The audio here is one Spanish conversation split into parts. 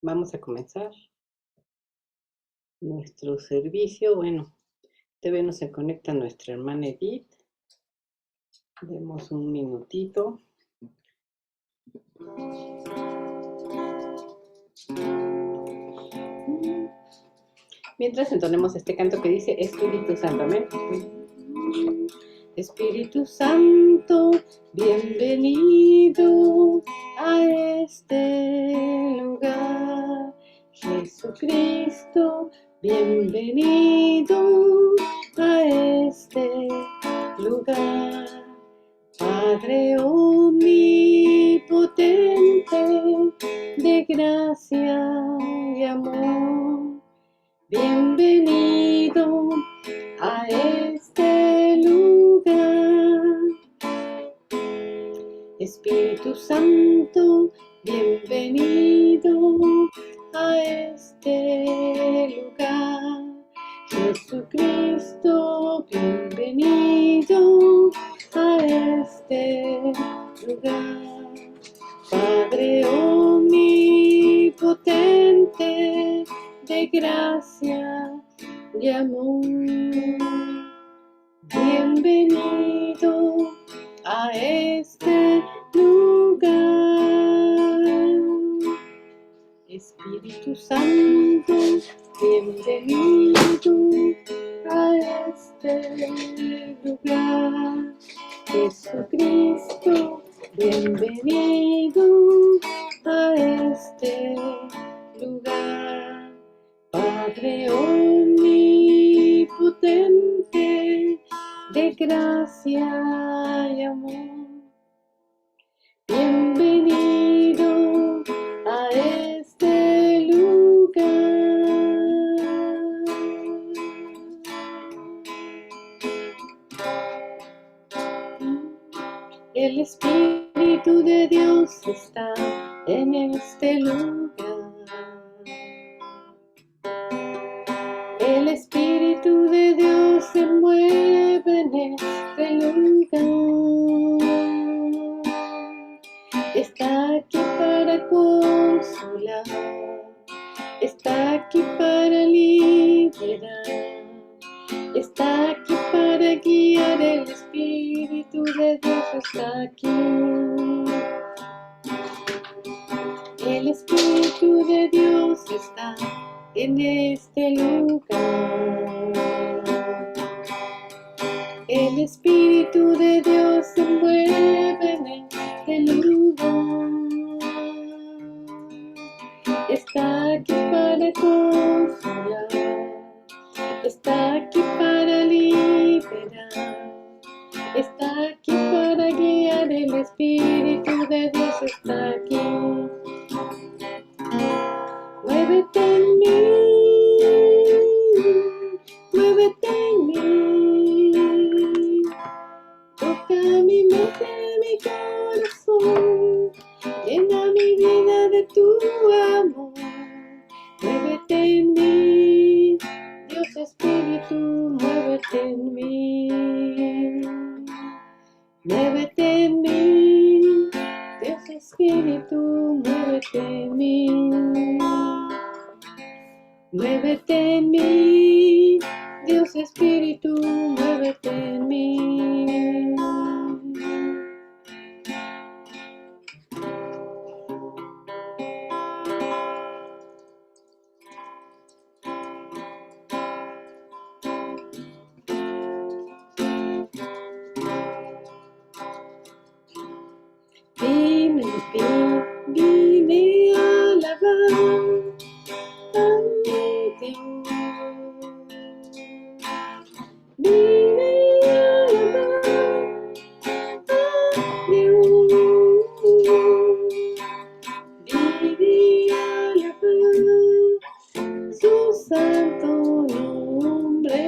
Vamos a comenzar nuestro servicio. Bueno, todavía no se conecta nuestra hermana Edith. Demos un minutito. Mientras entonemos este canto que dice Espíritu Santo, amén. Espíritu Santo, bienvenido a este lugar. Jesucristo, bienvenido a este lugar. Padre omnipotente, de gracia y amor, bienvenido a este lugar. Espíritu Santo, bienvenido a este lugar. Jesucristo, bienvenido a este lugar. Padre omnipotente, de gracia y amor, bienvenido a este lugar. Espíritu Santo, bienvenido a este lugar. Jesucristo, bienvenido a este lugar. Padre omnipotente, de gracia y amor, bienvenido a este lugar. El Espíritu de Dios está en este lugar. El Espíritu de Dios se mueve en este lugar. Está aquí para consolar, está aquí para liberar, está aquí para guiar. El Espíritu de Dios está aquí. El Espíritu de Dios está en este lugar. El Espíritu de Dios se mueve en este lugar. Está aquí para consolar, está aquí para liberar, está aquí para guiar. El Espíritu de Dios está aquí. Muévete en mí, muévete en mí, toca mi mente, mi corazón, llena mi vida de tu amor. Muévete en mí, Dios Espíritu, muévete en mí. Muévete en mí, Dios Espíritu, muévete en mí. Muévete en mí, Dios Espíritu, muévete en mí. Vine a alabar a Dios. Vine a alabar a Dios. Vine a alabar su santo nombre.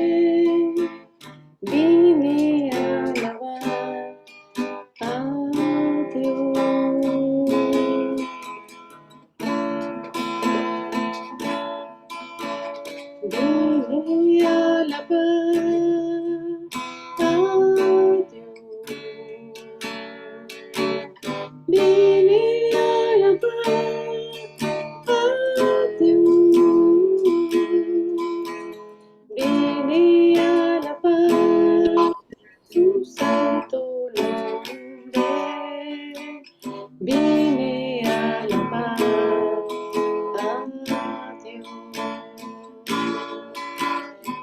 Vine a alabar a Dios. Vine a alabar a Dios. Vine a alabar a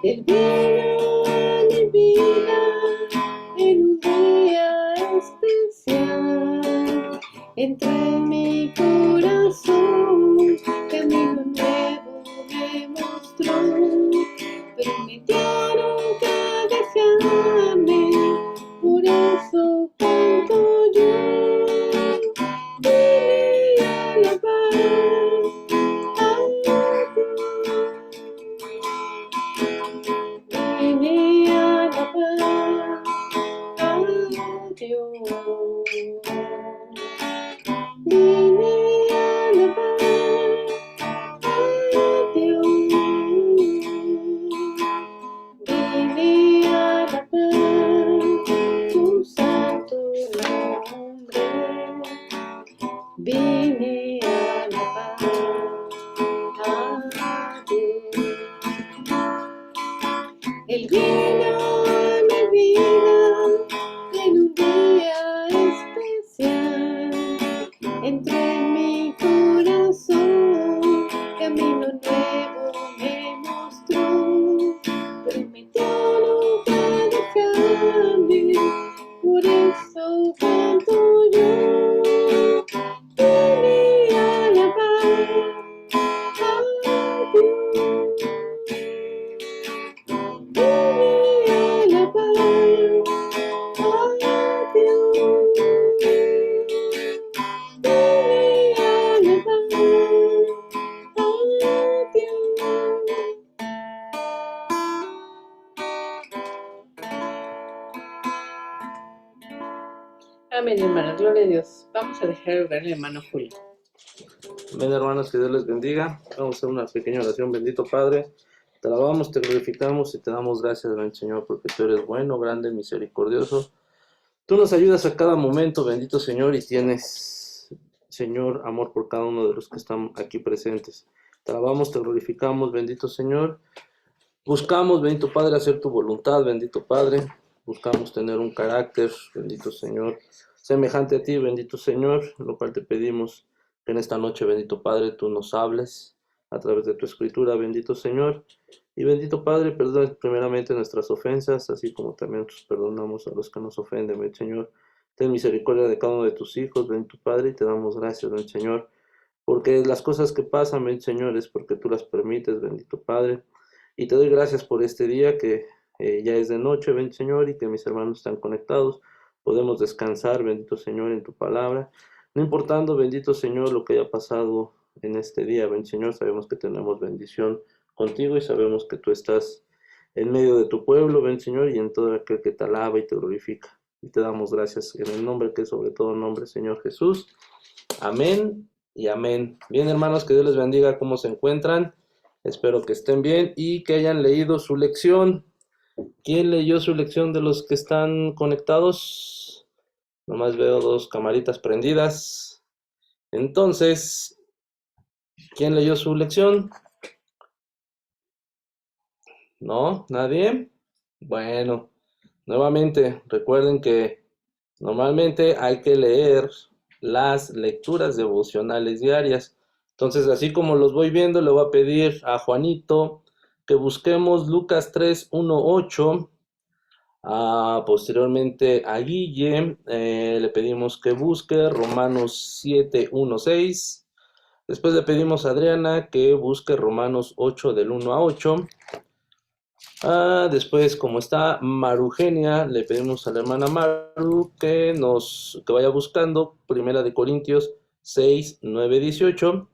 Él vino a mi vida en un día especial. Entró en mi corazón, camino nuevo me mostró. Prometió nunca dejarme, por eso canto yo. Vine a la paz, a vine a la paz, a Dios. Vine a la paz, a Dios. Vine a la paz, tu santo nombre. Vine a la paz, a Dios. Él vino a mi vida en un día especial. Entró en mi corazón, camino nuevo me mostró. Prometió nunca dejarme, por eso canto yo. Vine a la paz, a Dios. Vine a la paz, a Dios. Vine a la paz, a Dios. Amén, hermana, gloria a Dios. Vamos a dejar el lugar al hermano Julio. Amén, hermanos, que Dios les bendiga. Vamos a hacer una pequeña oración. Bendito Padre, te alabamos, te glorificamos y te damos gracias, bendito Señor, porque tú eres bueno, grande, misericordioso. Tú nos ayudas a cada momento, bendito Señor, y tienes, Señor, amor por cada uno de los que están aquí presentes. Te alabamos, te glorificamos, bendito Señor. Buscamos, bendito Padre, hacer tu voluntad, bendito Padre. Buscamos tener un carácter, bendito Señor, semejante a ti, bendito Señor, lo cual te pedimos que en esta noche, bendito Padre, tú nos hables a través de tu escritura, bendito Señor. Y bendito Padre, perdona primeramente nuestras ofensas, así como también nosotros perdonamos a los que nos ofenden, bendito Señor. Ten misericordia de cada uno de tus hijos, bendito Padre, y te damos gracias, bendito Señor, porque las cosas que pasan, bendito Señor, es porque tú las permites, bendito Padre. Y te doy gracias por este día que ya es de noche, bendito Señor, y que mis hermanos están conectados. Podemos descansar, bendito Señor, en tu palabra. No importando, bendito Señor, lo que haya pasado en este día, bendito Señor, sabemos que tenemos bendición contigo y sabemos que tú estás en medio de tu pueblo, bendito Señor, y en todo aquel que te alaba y te glorifica. Y te damos gracias en el nombre que es sobre todo nombre, Señor Jesús. Amén y amén. Bien, hermanos, que Dios les bendiga. ¿Cómo se encuentran? Espero que estén bien y que hayan leído su lección. ¿Quién leyó su lección de los que están conectados? Nomás veo dos camaritas prendidas. Entonces, ¿quién leyó su lección? ¿No? ¿Nadie? Bueno, nuevamente, recuerden que normalmente hay que leer las lecturas devocionales diarias. Entonces, así como los voy viendo, le voy a pedir a Juanito que busquemos Lucas 3, 1, 8. Posteriormente a Guille le pedimos que busque Romanos 7, 1, 6. Después le pedimos a Adriana que busque Romanos 8 del 1 a 8. Después, como está Marugenia, le pedimos a la hermana Maru que vaya buscando Primera de Corintios 6, 9, 18.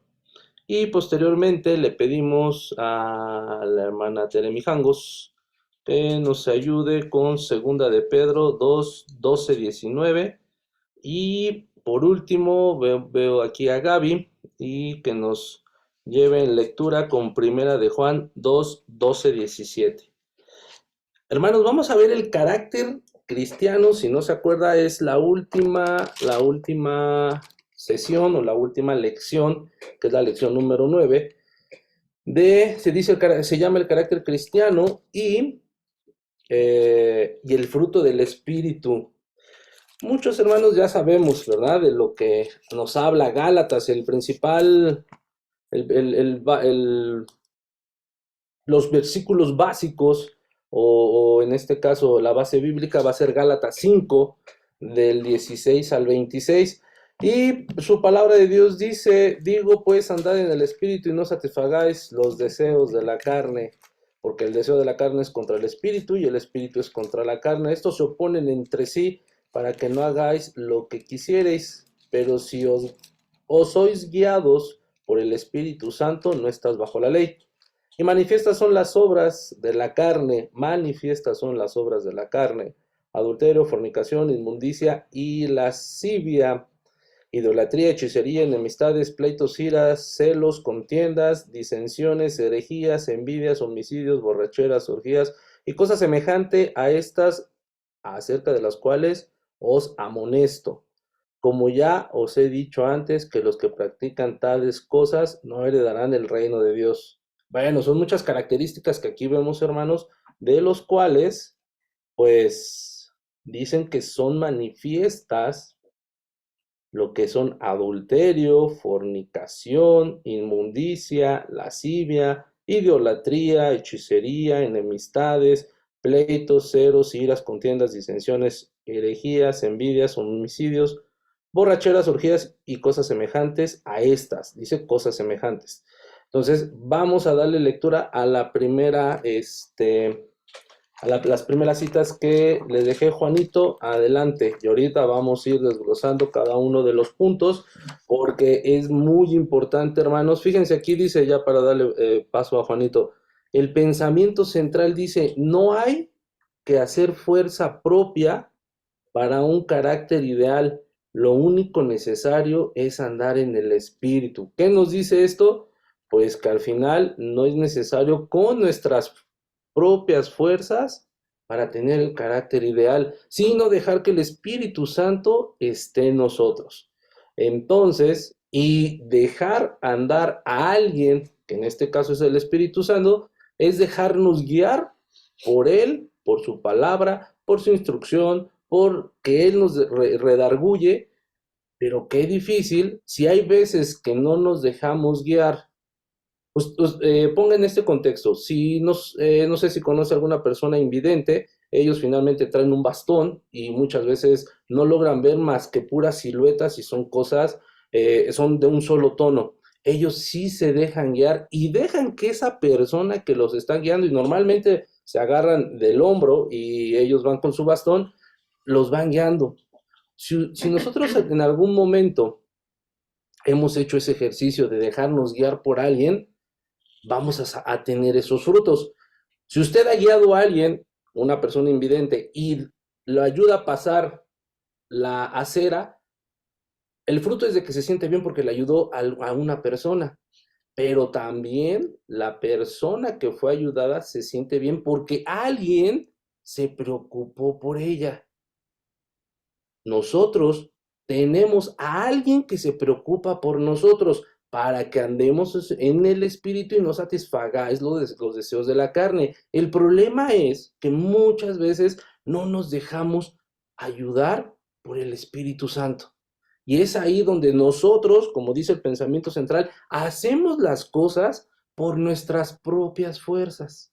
Y posteriormente le pedimos a la hermana Tere Mijangos que nos ayude con Segunda de Pedro 2, 12, 19. Y por último veo aquí a Gaby y que nos lleve en lectura con Primera de Juan 2, 12, 17. Hermanos, vamos a ver el carácter cristiano. Si no se acuerda, es la última sesión o la última lección, que es la lección número 9, se llama el carácter cristiano y el fruto del Espíritu. Muchos hermanos ya sabemos, ¿verdad?, de lo que nos habla Gálatas, el principal, los versículos básicos, o en este caso la base bíblica va a ser Gálatas 5, del 16 al 26. Y su palabra de Dios dice, digo pues, andad en el espíritu y no satisfagáis los deseos de la carne, porque el deseo de la carne es contra el espíritu y el espíritu es contra la carne. Estos se oponen entre sí para que no hagáis lo que quisierais, pero si os sois guiados por el Espíritu Santo, no estás bajo la ley. Y manifiestas son las obras de la carne, manifiestas son las obras de la carne, adulterio, fornicación, inmundicia y lascivia, idolatría, hechicería, enemistades, pleitos, iras, celos, contiendas, disensiones, herejías, envidias, homicidios, borracheras, orgías y cosas semejante a estas, acerca de las cuales os amonesto. Como ya os he dicho antes, que los que practican tales cosas no heredarán el reino de Dios. Bueno, son muchas características que aquí vemos, hermanos, de los cuales, pues, dicen que son manifiestas lo que son adulterio, fornicación, inmundicia, lascivia, idolatría, hechicería, enemistades, pleitos, ceros, iras, contiendas, disensiones, herejías, envidias, homicidios, borracheras, orgías y cosas semejantes a estas. Dice cosas semejantes. Entonces, vamos a darle lectura a la primera, las primeras citas que les dejé. Juanito, adelante. Y ahorita vamos a ir desglosando cada uno de los puntos porque es muy importante, hermanos. Fíjense, aquí dice, ya para darle paso a Juanito, el pensamiento central dice, no hay que hacer fuerza propia para un carácter ideal. Lo único necesario es andar en el espíritu. ¿Qué nos dice esto? Pues que al final no es necesario con nuestras propias fuerzas para tener el carácter ideal, sino dejar que el Espíritu Santo esté en nosotros. Entonces, y dejar andar a alguien, que en este caso es el Espíritu Santo, es dejarnos guiar por Él, por su palabra, por su instrucción, por que Él nos redarguye, pero qué difícil si hay veces que no nos dejamos guiar. Ponga en este contexto, si no sé si conoce alguna persona invidente, ellos finalmente traen un bastón y muchas veces no logran ver más que puras siluetas y son cosas, son de un solo tono. Ellos sí se dejan guiar y dejan que esa persona que los está guiando, y normalmente se agarran del hombro y ellos van con su bastón, los van guiando. Si nosotros en algún momento hemos hecho ese ejercicio de dejarnos guiar por alguien, vamos a tener esos frutos. Si usted ha guiado a alguien, una persona invidente, y lo ayuda a pasar la acera, el fruto es de que se siente bien porque le ayudó a una persona, pero también la persona que fue ayudada se siente bien porque alguien se preocupó por ella. Nosotros tenemos a alguien que se preocupa por nosotros para que andemos en el espíritu y no satisfagáis los deseos de la carne. El problema es que muchas veces no nos dejamos ayudar por el Espíritu Santo. Y es ahí donde nosotros, como dice el pensamiento central, hacemos las cosas por nuestras propias fuerzas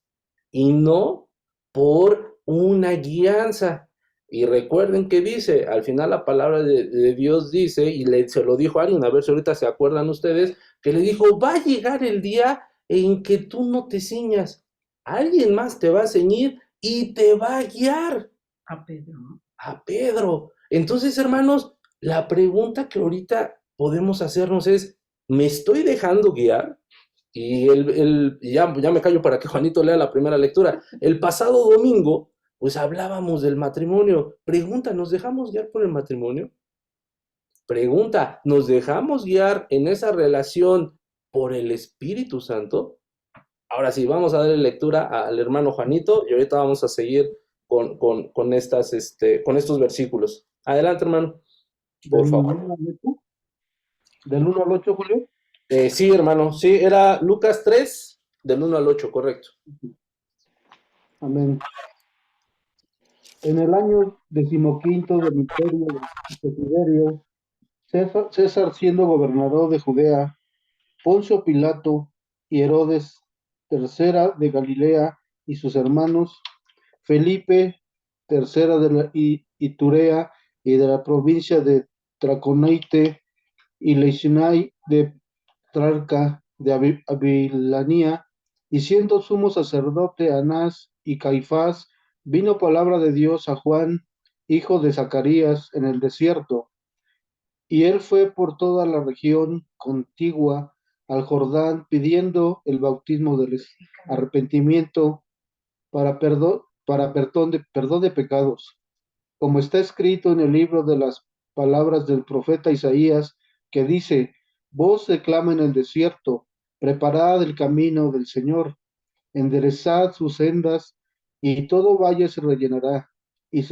y no por una guianza. Y recuerden que dice, al final la palabra de Dios dice, y se lo dijo a alguien, a ver si ahorita se acuerdan ustedes, que le dijo, va a llegar el día en que tú no te ciñas, alguien más te va a ceñir y te va a guiar. A Pedro. A Pedro. Entonces, hermanos, la pregunta que ahorita podemos hacernos es, ¿me estoy dejando guiar? Y ya me callo para que Juanito lea la primera lectura. El pasado domingo, pues hablábamos del matrimonio. Pregunta, ¿nos dejamos guiar por el matrimonio? Pregunta, ¿nos dejamos guiar en esa relación por el Espíritu Santo? Ahora sí, vamos a darle lectura al hermano Juanito y ahorita vamos a seguir con estos versículos. Adelante, hermano, por favor. ¿Del 1 al 8, Julio? Sí, hermano, sí, era Lucas 3, del 1 al 8, correcto. Amén. En el año 15 del imperio de Tiberio, César siendo gobernador de Judea, Poncio Pilato y Herodes tercera de Galilea y sus hermanos, Felipe, tercera de Iturea y de la provincia de Traconite, y Leisinai de Trarca de Abilanía, y siendo sumo sacerdote Anás y Caifás, vino palabra de Dios a Juan, hijo de Zacarías, en el desierto, y él fue por toda la región contigua al Jordán, pidiendo el bautismo del arrepentimiento para perdón de pecados, como está escrito en el libro de las palabras del profeta Isaías, que dice: voz se clama en el desierto, preparad el camino del Señor, enderezad sus sendas, y todo valle se rellenará, y,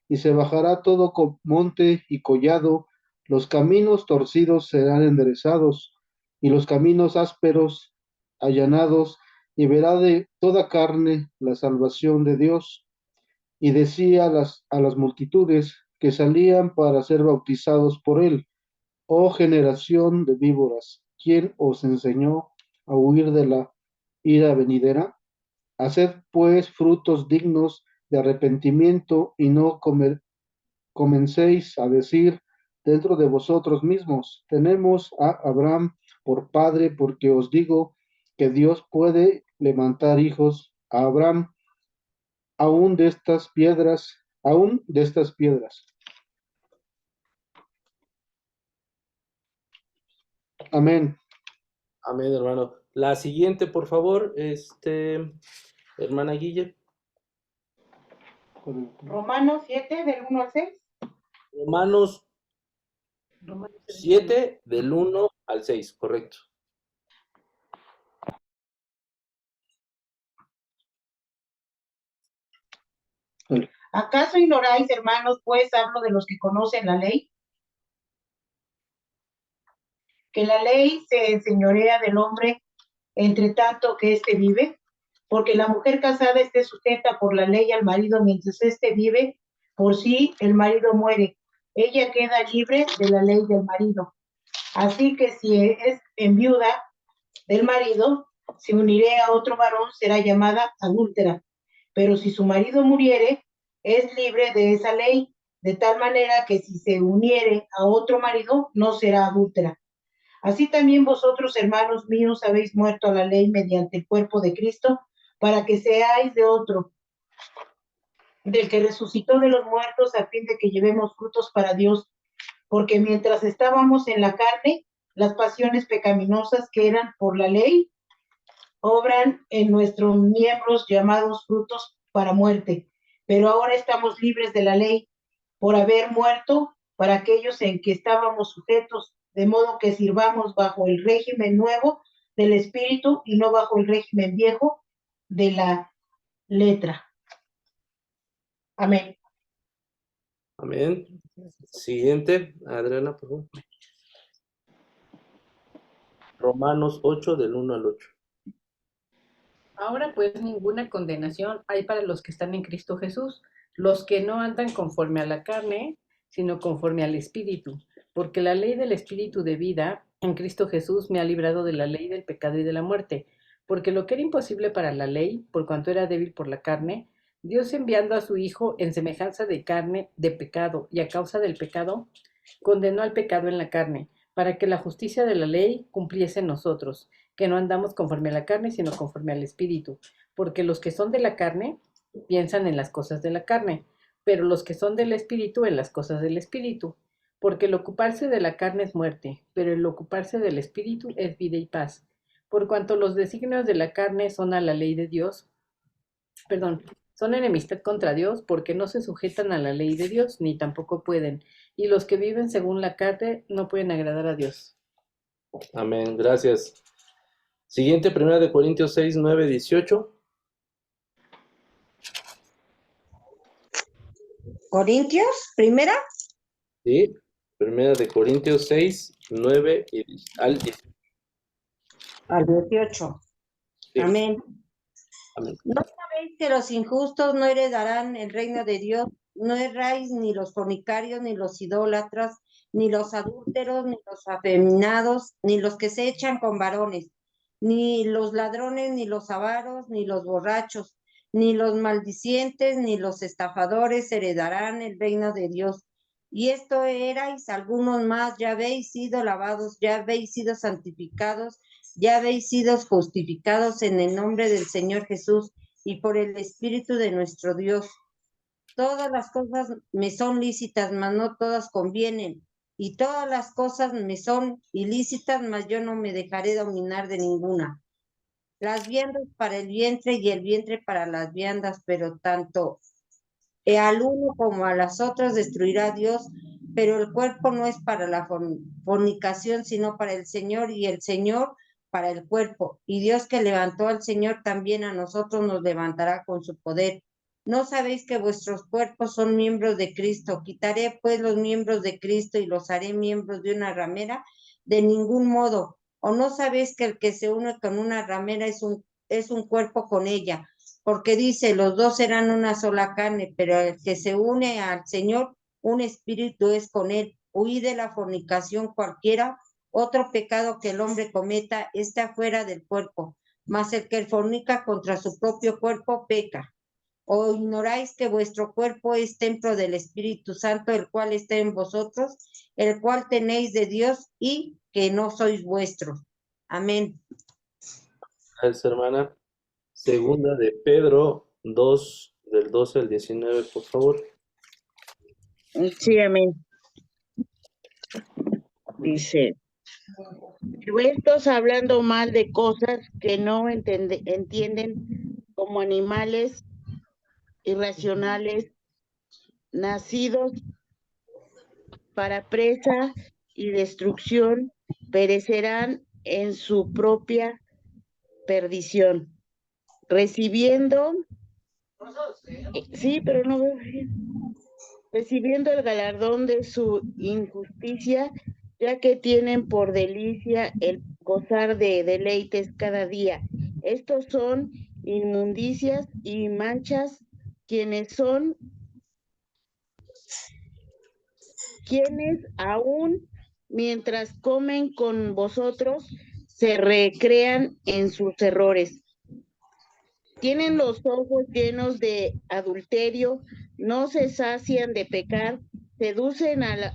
y se bajará todo monte y collado, los caminos torcidos serán enderezados, y los caminos ásperos allanados, y verá de toda carne la salvación de Dios. Y decía a las multitudes que salían para ser bautizados por él: oh generación de víboras, ¿quién os enseñó a huir de la ira venidera? Haced pues frutos dignos de arrepentimiento, y no comencéis a decir dentro de vosotros mismos: tenemos a Abraham por padre, porque os digo que Dios puede levantar hijos a Abraham aún de estas piedras. Amén. Amén, hermano. La siguiente, por favor, hermana Guille. Romanos 7, del 1 al 6. Romanos 7, del 1 al 6, correcto. ¿Acaso ignoráis, hermanos, pues hablo de los que conocen la ley? Que la ley se enseñorea del hombre entre tanto que éste vive, porque la mujer casada esté sujeta por la ley al marido mientras éste vive, por si el marido muere, ella queda libre de la ley del marido. Así que si es enviuda del marido, se uniré a otro varón, será llamada adúltera. Pero si su marido muriere, es libre de esa ley, de tal manera que si se uniere a otro marido, no será adúltera. Así también vosotros, hermanos míos, habéis muerto a la ley mediante el cuerpo de Cristo, para que seáis de otro, del que resucitó de los muertos, a fin de que llevemos frutos para Dios. Porque mientras estábamos en la carne, las pasiones pecaminosas que eran por la ley obran en nuestros miembros llamados frutos para muerte. Pero ahora estamos libres de la ley por haber muerto para aquellos en que estábamos sujetos, de modo que sirvamos bajo el régimen nuevo del Espíritu y no bajo el régimen viejo de la letra. Amén. Amén. Siguiente, Adriana, por favor. Romanos 8, del 1 al 8. Ahora pues ninguna condenación hay para los que están en Cristo Jesús, los que no andan conforme a la carne, sino conforme al Espíritu, porque la ley del Espíritu de vida en Cristo Jesús me ha librado de la ley del pecado y de la muerte, porque lo que era imposible para la ley, por cuanto era débil por la carne, Dios enviando a su Hijo en semejanza de carne de pecado, y a causa del pecado, condenó al pecado en la carne, para que la justicia de la ley cumpliese en nosotros, que no andamos conforme a la carne, sino conforme al Espíritu, porque los que son de la carne piensan en las cosas de la carne, pero los que son del Espíritu en las cosas del Espíritu, porque el ocuparse de la carne es muerte, pero el ocuparse del Espíritu es vida y paz. Por cuanto los designios de la carne son a la ley de Dios, son enemistad contra Dios, porque no se sujetan a la ley de Dios, ni tampoco pueden, y los que viven según la carne no pueden agradar a Dios. Amén, gracias. Siguiente, 1 Corintios 6, 9, 18. Corintios, primera. Sí, 1 Corintios 6, 9 al 10. Al 18. Sí. Amén. Amén. ¿No sabéis que los injustos no heredarán el reino de Dios? No erráis ni los fornicarios, ni los idólatras, ni los adúlteros, ni los afeminados, ni los que se echan con varones, ni los ladrones, ni los avaros, ni los borrachos, ni los maldicientes, ni los estafadores heredarán el reino de Dios. Y esto erais algunos más, ya habéis sido lavados, ya habéis sido santificados, ya habéis sido justificados en el nombre del Señor Jesús y por el Espíritu de nuestro Dios. Todas las cosas me son lícitas, mas no todas convienen. Y todas las cosas me son ilícitas, mas yo no me dejaré dominar de ninguna. Las viandas para el vientre y el vientre para las viandas, pero tanto al uno como a las otras destruirá Dios, pero el cuerpo no es para la fornicación, sino para el Señor, y el Señor para el cuerpo. Y Dios que levantó al Señor también a nosotros nos levantará con su poder. ¿No sabéis que vuestros cuerpos son miembros de Cristo? ¿Quitaré pues los miembros de Cristo y los haré miembros de una ramera? De ningún modo. ¿O no sabéis que el que se une con una ramera es un cuerpo con ella? Porque dice, los dos serán una sola carne, pero el que se une al Señor, un espíritu es con él. Huid de la fornicación cualquiera, otro pecado que el hombre cometa está fuera del cuerpo, mas el que fornica contra su propio cuerpo peca. ¿O ignoráis que vuestro cuerpo es templo del Espíritu Santo, el cual está en vosotros, el cual tenéis de Dios y que no sois vuestros? Amén. Gracias, hermana. Segunda de Pedro 2, del 12 al 19, por favor. Sí, amén. Dice, pero estos hablando mal de cosas que no entienden, como animales irracionales, nacidos para presa y destrucción, perecerán en su propia perdición, recibiendo, sí, pero no veo bien, recibiendo el galardón de su injusticia, ya que tienen por delicia el gozar de deleites cada día. Estos son inmundicias y manchas, quienes aún mientras comen con vosotros se recrean en sus errores. Tienen los ojos llenos de adulterio, no se sacian de pecar, seducen a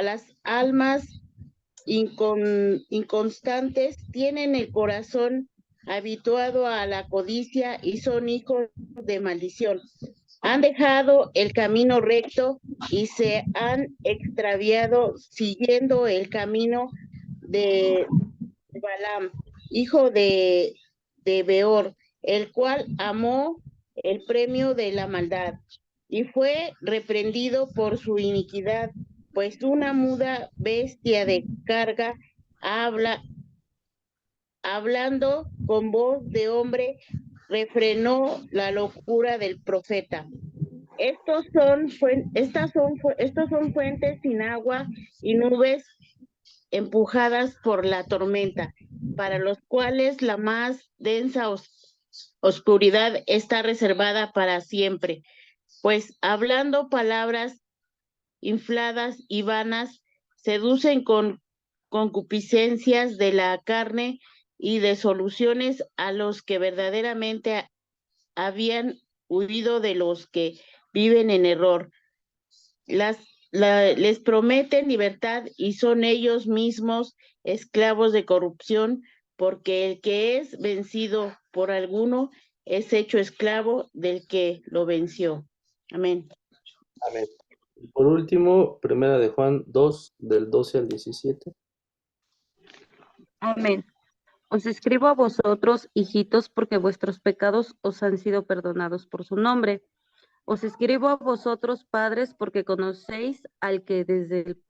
las almas inconstantes, tienen el corazón habituado a la codicia y son hijos de maldición. Han dejado el camino recto y se han extraviado siguiendo el camino de Balaam, hijo de Beor, el cual amó el premio de la maldad y fue reprendido por su iniquidad, pues una muda bestia de carga hablando con voz de hombre, refrenó la locura del profeta. Estos son fuentes sin agua y nubes empujadas por la tormenta, para los cuales la más densa oscuridad está reservada para siempre, pues hablando palabras infladas y vanas, seducen con concupiscencias de la carne y de soluciones a los que verdaderamente habían huido de los que viven en error. Les prometen libertad y son ellos mismos esclavos de corrupción, porque el que es vencido por alguno es hecho esclavo del que lo venció. Amén. Amén. Y por último, primera de Juan 2, del 12 al 17. Amén. Os escribo a vosotros, hijitos, porque vuestros pecados os han sido perdonados por su nombre. Os escribo a vosotros, padres, porque conocéis al que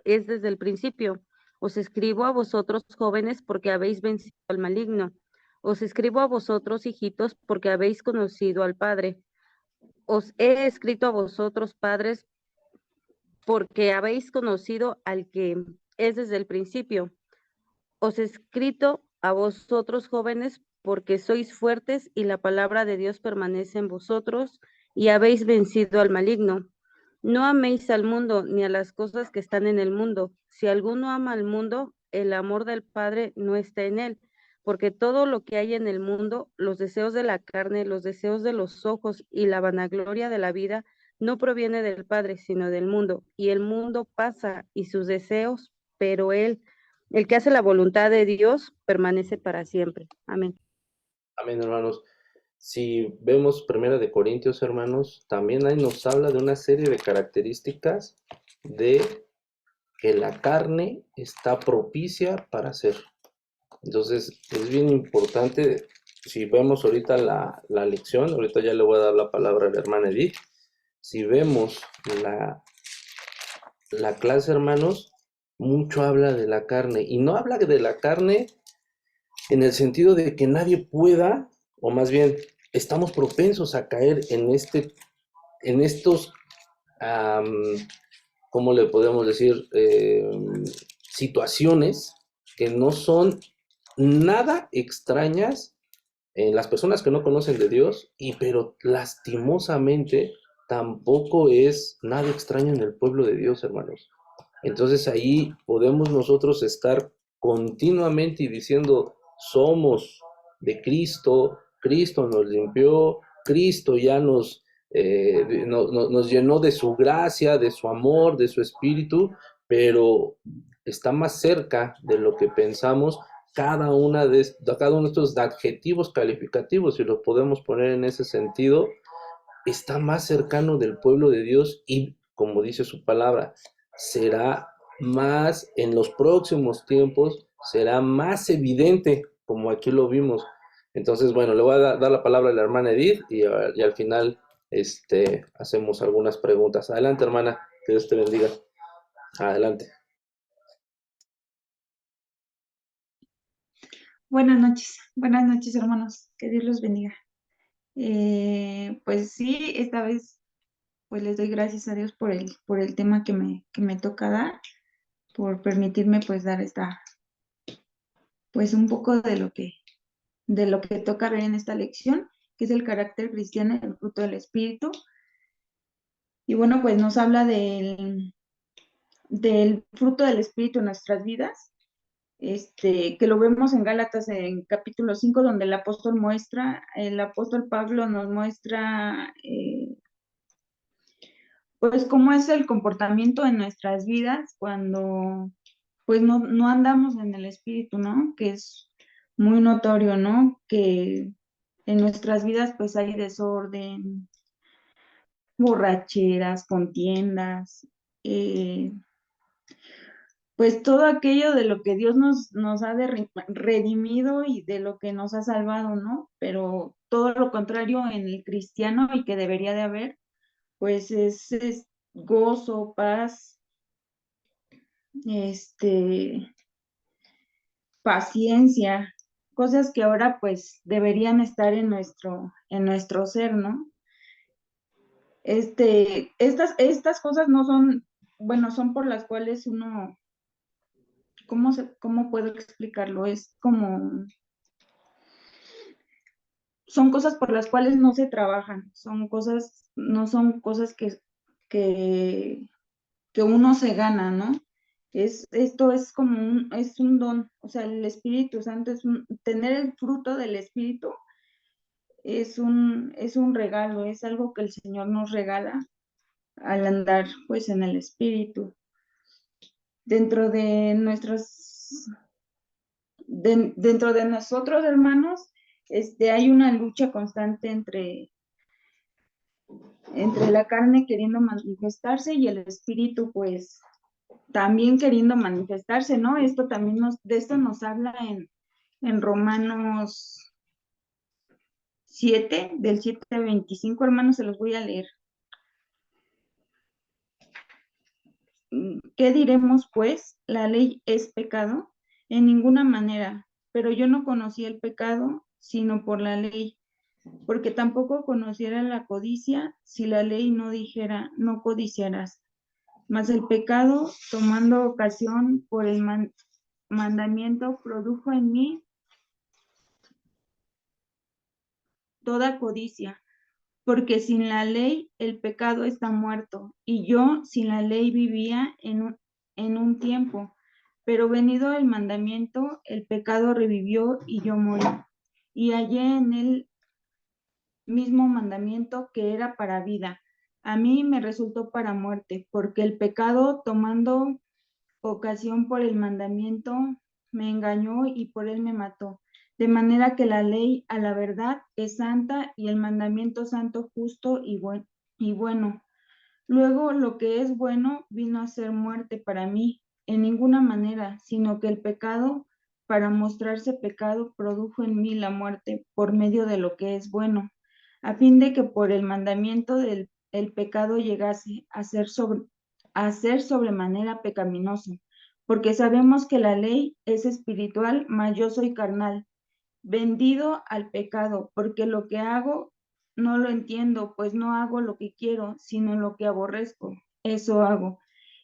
es desde el principio. Os escribo a vosotros, jóvenes, porque habéis vencido al maligno. Os escribo a vosotros, hijitos, porque habéis conocido al Padre. Os he escrito a vosotros, padres, porque habéis conocido al que es desde el principio. Os he escrito a vosotros, jóvenes, porque sois fuertes y la palabra de Dios permanece en vosotros y habéis vencido al maligno. No améis al mundo ni a las cosas que están en el mundo. Si alguno ama al mundo, el amor del Padre no está en él, porque todo lo que hay en el mundo, los deseos de la carne, los deseos de los ojos y la vanagloria de la vida, no proviene del Padre, sino del mundo. Y el mundo pasa y sus deseos, pero el que hace la voluntad de Dios, permanece para siempre. Amén. Amén, hermanos. Si vemos Primera de Corintios, hermanos, también ahí nos habla de una serie de características de que la carne está propicia para hacer. Entonces, es bien importante, si vemos ahorita la lección, ahorita ya le voy a dar la palabra a la hermana Edith, si vemos la clase, hermanos, mucho habla de la carne, y no habla de la carne en el sentido de que nadie pueda, o más bien, estamos propensos a caer en estos, ¿cómo le podemos decir? Situaciones que no son nada extrañas en las personas que no conocen de Dios, pero lastimosamente tampoco es nada extraño en el pueblo de Dios, hermanos. Entonces ahí podemos nosotros estar continuamente y diciendo, somos de Cristo, Cristo nos limpió, Cristo ya nos llenó de su gracia, de su amor, de su espíritu, pero está más cerca de lo que pensamos cada uno de estos adjetivos calificativos, si los podemos poner en ese sentido, está más cercano del pueblo de Dios y, como dice su palabra, será más en los próximos tiempos, será más evidente, como aquí lo vimos. Entonces, bueno, le voy a dar la palabra a la hermana Edith y al final hacemos algunas preguntas. Adelante, hermana, que Dios te bendiga. Adelante. Buenas noches, hermanos, que Dios los bendiga. Pues sí, esta vez pues les doy gracias a Dios por el tema que me toca dar, por permitirme pues dar pues un poco de lo que toca ver en esta lección, que es el carácter cristiano y el fruto del Espíritu. Y bueno, pues nos habla del fruto del Espíritu en nuestras vidas. Que lo vemos en Gálatas en capítulo 5, donde el apóstol Pablo nos muestra pues cómo es el comportamiento en nuestras vidas cuando pues no andamos en el espíritu, ¿no? Que es muy notorio, ¿no? Que en nuestras vidas pues hay desorden, borracheras, contiendas, pues todo aquello de lo que Dios nos ha redimido y de lo que nos ha salvado, ¿no? Pero todo lo contrario en el cristiano y que debería de haber, pues es gozo, paz, paciencia, cosas que ahora pues deberían estar en nuestro ser, ¿no? Estas cosas no son, bueno, son por las cuales uno, ¿cómo puedo explicarlo? Son cosas por las cuales no se trabajan, no son cosas que uno se gana, ¿no? Esto es como es un don, o sea, el Espíritu Santo tener el fruto del Espíritu es un regalo, es algo que el Señor nos regala al andar pues en el Espíritu. Dentro de dentro de nosotros, hermanos, hay una lucha constante entre la carne queriendo manifestarse y el espíritu, pues, también queriendo manifestarse, ¿no? De esto nos habla en Romanos 7, del 7 al 25, hermanos, se los voy a leer. ¿Qué diremos, pues? ¿La ley es pecado? En ninguna manera, pero yo no conocí el pecado, sino por la ley, porque tampoco conociera la codicia si la ley no dijera, no codiciarás. Mas el pecado, tomando ocasión por el mandamiento, produjo en mí toda codicia, porque sin la ley el pecado está muerto, y yo sin la ley vivía en un tiempo, Pero venido el mandamiento, el pecado revivió y yo morí. Y hallé en él mismo mandamiento que era para vida. A mí me resultó para muerte, porque el pecado, tomando ocasión por el mandamiento, me engañó y por él me mató. De manera que la ley a la verdad es santa y el mandamiento santo, justo y bueno. Luego lo que es bueno vino a ser muerte para mí, en ninguna manera, sino que el pecado, para mostrarse pecado, produjo en mí la muerte por medio de lo que es bueno, a fin de que por el mandamiento del el pecado llegase a ser sobremanera pecaminoso, porque sabemos que la ley es espiritual, mas yo soy carnal, vendido al pecado, porque lo que hago no lo entiendo, pues no hago lo que quiero, sino lo que aborrezco, eso hago.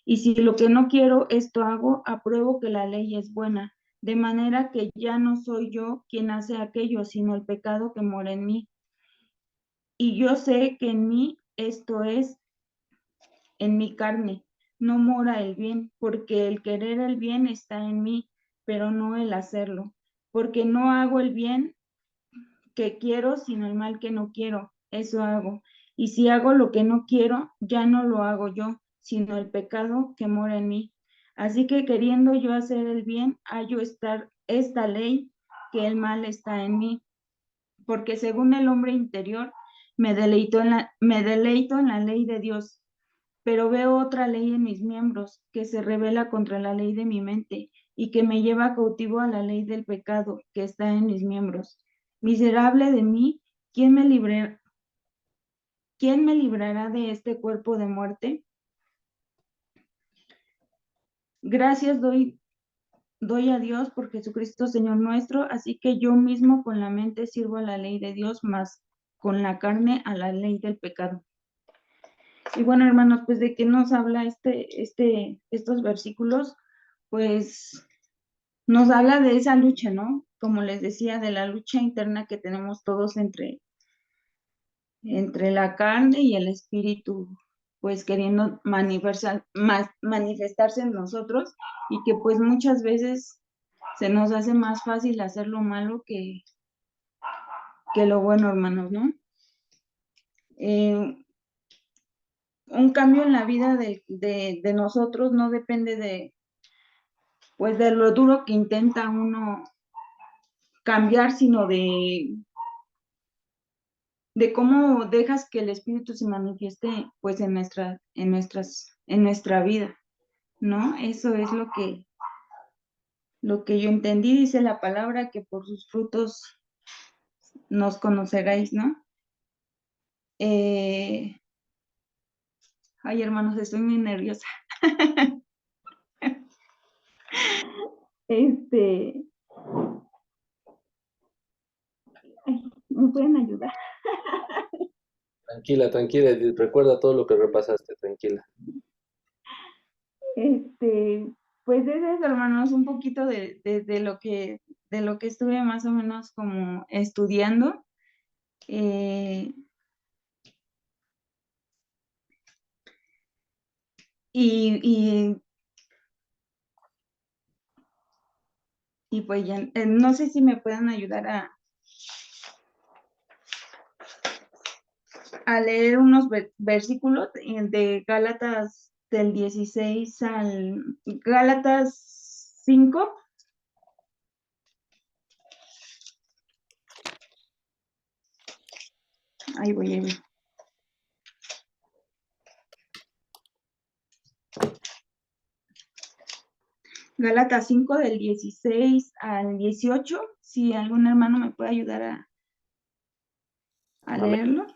Y si lo que no quiero, esto hago, apruebo que la ley es buena, de manera que ya no soy yo quien hace aquello, sino el pecado que mora en mí. Y yo sé que en mí, esto es, en mi carne, no mora el bien, porque el querer el bien está en mí, pero no el hacerlo, porque no hago el bien que quiero, sino el mal que no quiero, eso hago. Y si hago lo que no quiero, ya no lo hago yo, sino el pecado que mora en mí. Así que queriendo yo hacer el bien, hallo esta ley, que el mal está en mí, porque según el hombre interior, me deleito en la ley de Dios, pero veo otra ley en mis miembros que se revela contra la ley de mi mente y que me lleva cautivo a la ley del pecado que está en mis miembros. Miserable de mí, ¿quién me librará de este cuerpo de muerte? Gracias doy a Dios por Jesucristo Señor nuestro, así que yo mismo con la mente sirvo a la ley de Dios, más con la carne a la ley del pecado. Y bueno, hermanos, pues de qué nos habla estos versículos, pues nos habla de esa lucha, ¿no? Como les decía, de la lucha interna que tenemos todos entre la carne y el espíritu, pues queriendo manifestarse en nosotros y que pues muchas veces se nos hace más fácil hacer lo malo que lo bueno, hermanos, ¿no? Un cambio en la vida de nosotros no depende pues de lo duro que intenta uno cambiar, sino de cómo dejas que el espíritu se manifieste pues en nuestra vida, ¿no? Eso es lo que yo entendí, dice la palabra, que por sus frutos nos conoceréis, ¿no? Ay, hermanos, estoy muy nerviosa. Ay, ¿me pueden ayudar? Tranquila, tranquila, Edith, recuerda todo lo que repasaste, tranquila. Pues es eso, hermanos, un poquito de lo que estuve más o menos como estudiando. Eh, y, y pues ya, no sé si me pueden ayudar a leer unos versículos de Gálatas del 16 al Gálatas 5. Ahí voy a ver. Gálatas 5 del 16 al 18. Si algún hermano me puede ayudar a Amén. leerlo.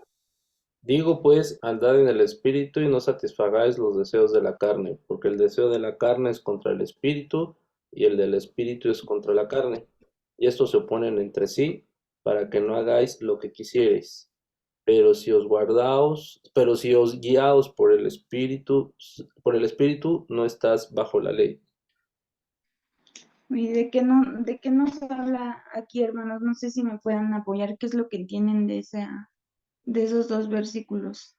Digo pues, andad en el espíritu y no satisfagáis los deseos de la carne, porque el deseo de la carne es contra el espíritu y el del espíritu es contra la carne. Y estos se oponen entre sí para que no hagáis lo que quisierais. Pero si os guiaos por el espíritu, no estás bajo la ley. ¿Y de qué nos habla aquí, hermanos? No sé si me puedan apoyar. ¿Qué es lo que entienden de esos dos versículos?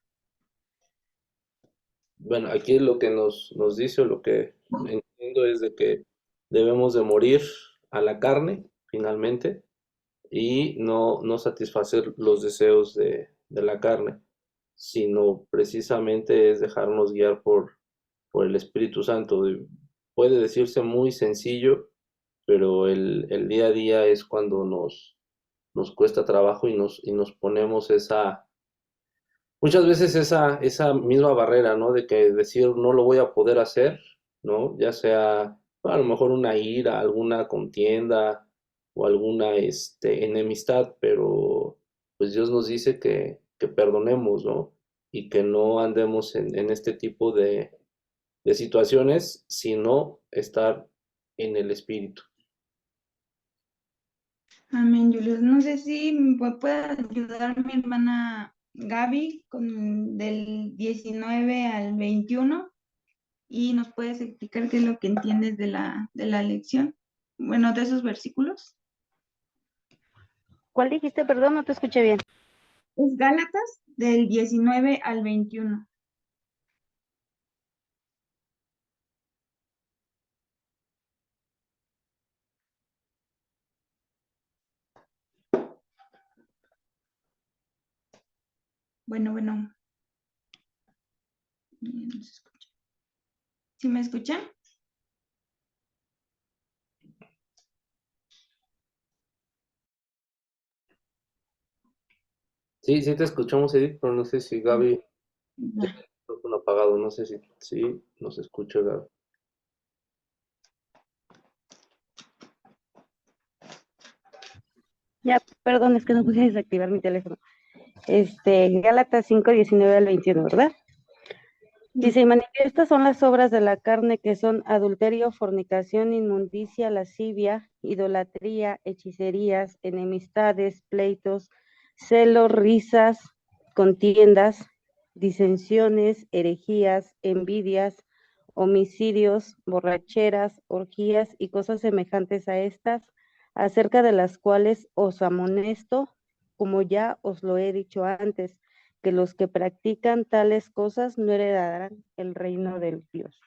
Bueno, aquí lo que nos dice o lo que entiendo es de que debemos de morir a la carne, finalmente, y no satisfacer los deseos de la carne, sino precisamente es dejarnos guiar por el Espíritu Santo. Puede decirse muy sencillo, pero el día a día es cuando nos cuesta trabajo y nos ponemos muchas veces esa misma barrera, ¿no? De que decir no lo voy a poder hacer, ¿no? Ya sea a lo mejor una ira, alguna contienda o alguna enemistad, pero pues Dios nos dice que perdonemos, ¿no? Y que no andemos en este tipo de situaciones, sino estar en el Espíritu. Amén, Julius. No sé si me puede ayudar mi hermana Gaby con del 19 al 21 y nos puedes explicar qué es lo que entiendes de la lección. Bueno, de esos versículos. ¿Cuál dijiste? Perdón, no te escuché bien. Es Gálatas del 19 al 21. Bueno, bueno. No se escucha. ¿Sí me escuchan? Sí, sí te escuchamos, Edith, pero no sé si Gaby No. tiene el micrófono apagado, no sé si nos escucha Gaby. Ya, perdón, es que no pude desactivar mi teléfono. Gálatas 5, 19 al 21, ¿verdad? Dice, y manifiestas son las obras de la carne, que son adulterio, fornicación, inmundicia, lascivia, idolatría, hechicerías, enemistades, pleitos, celos, risas, contiendas, disensiones, herejías, envidias, homicidios, borracheras, orgías y cosas semejantes a estas, acerca de las cuales os amonesto, como ya os lo he dicho antes, que los que practican tales cosas no heredarán el reino del Dios.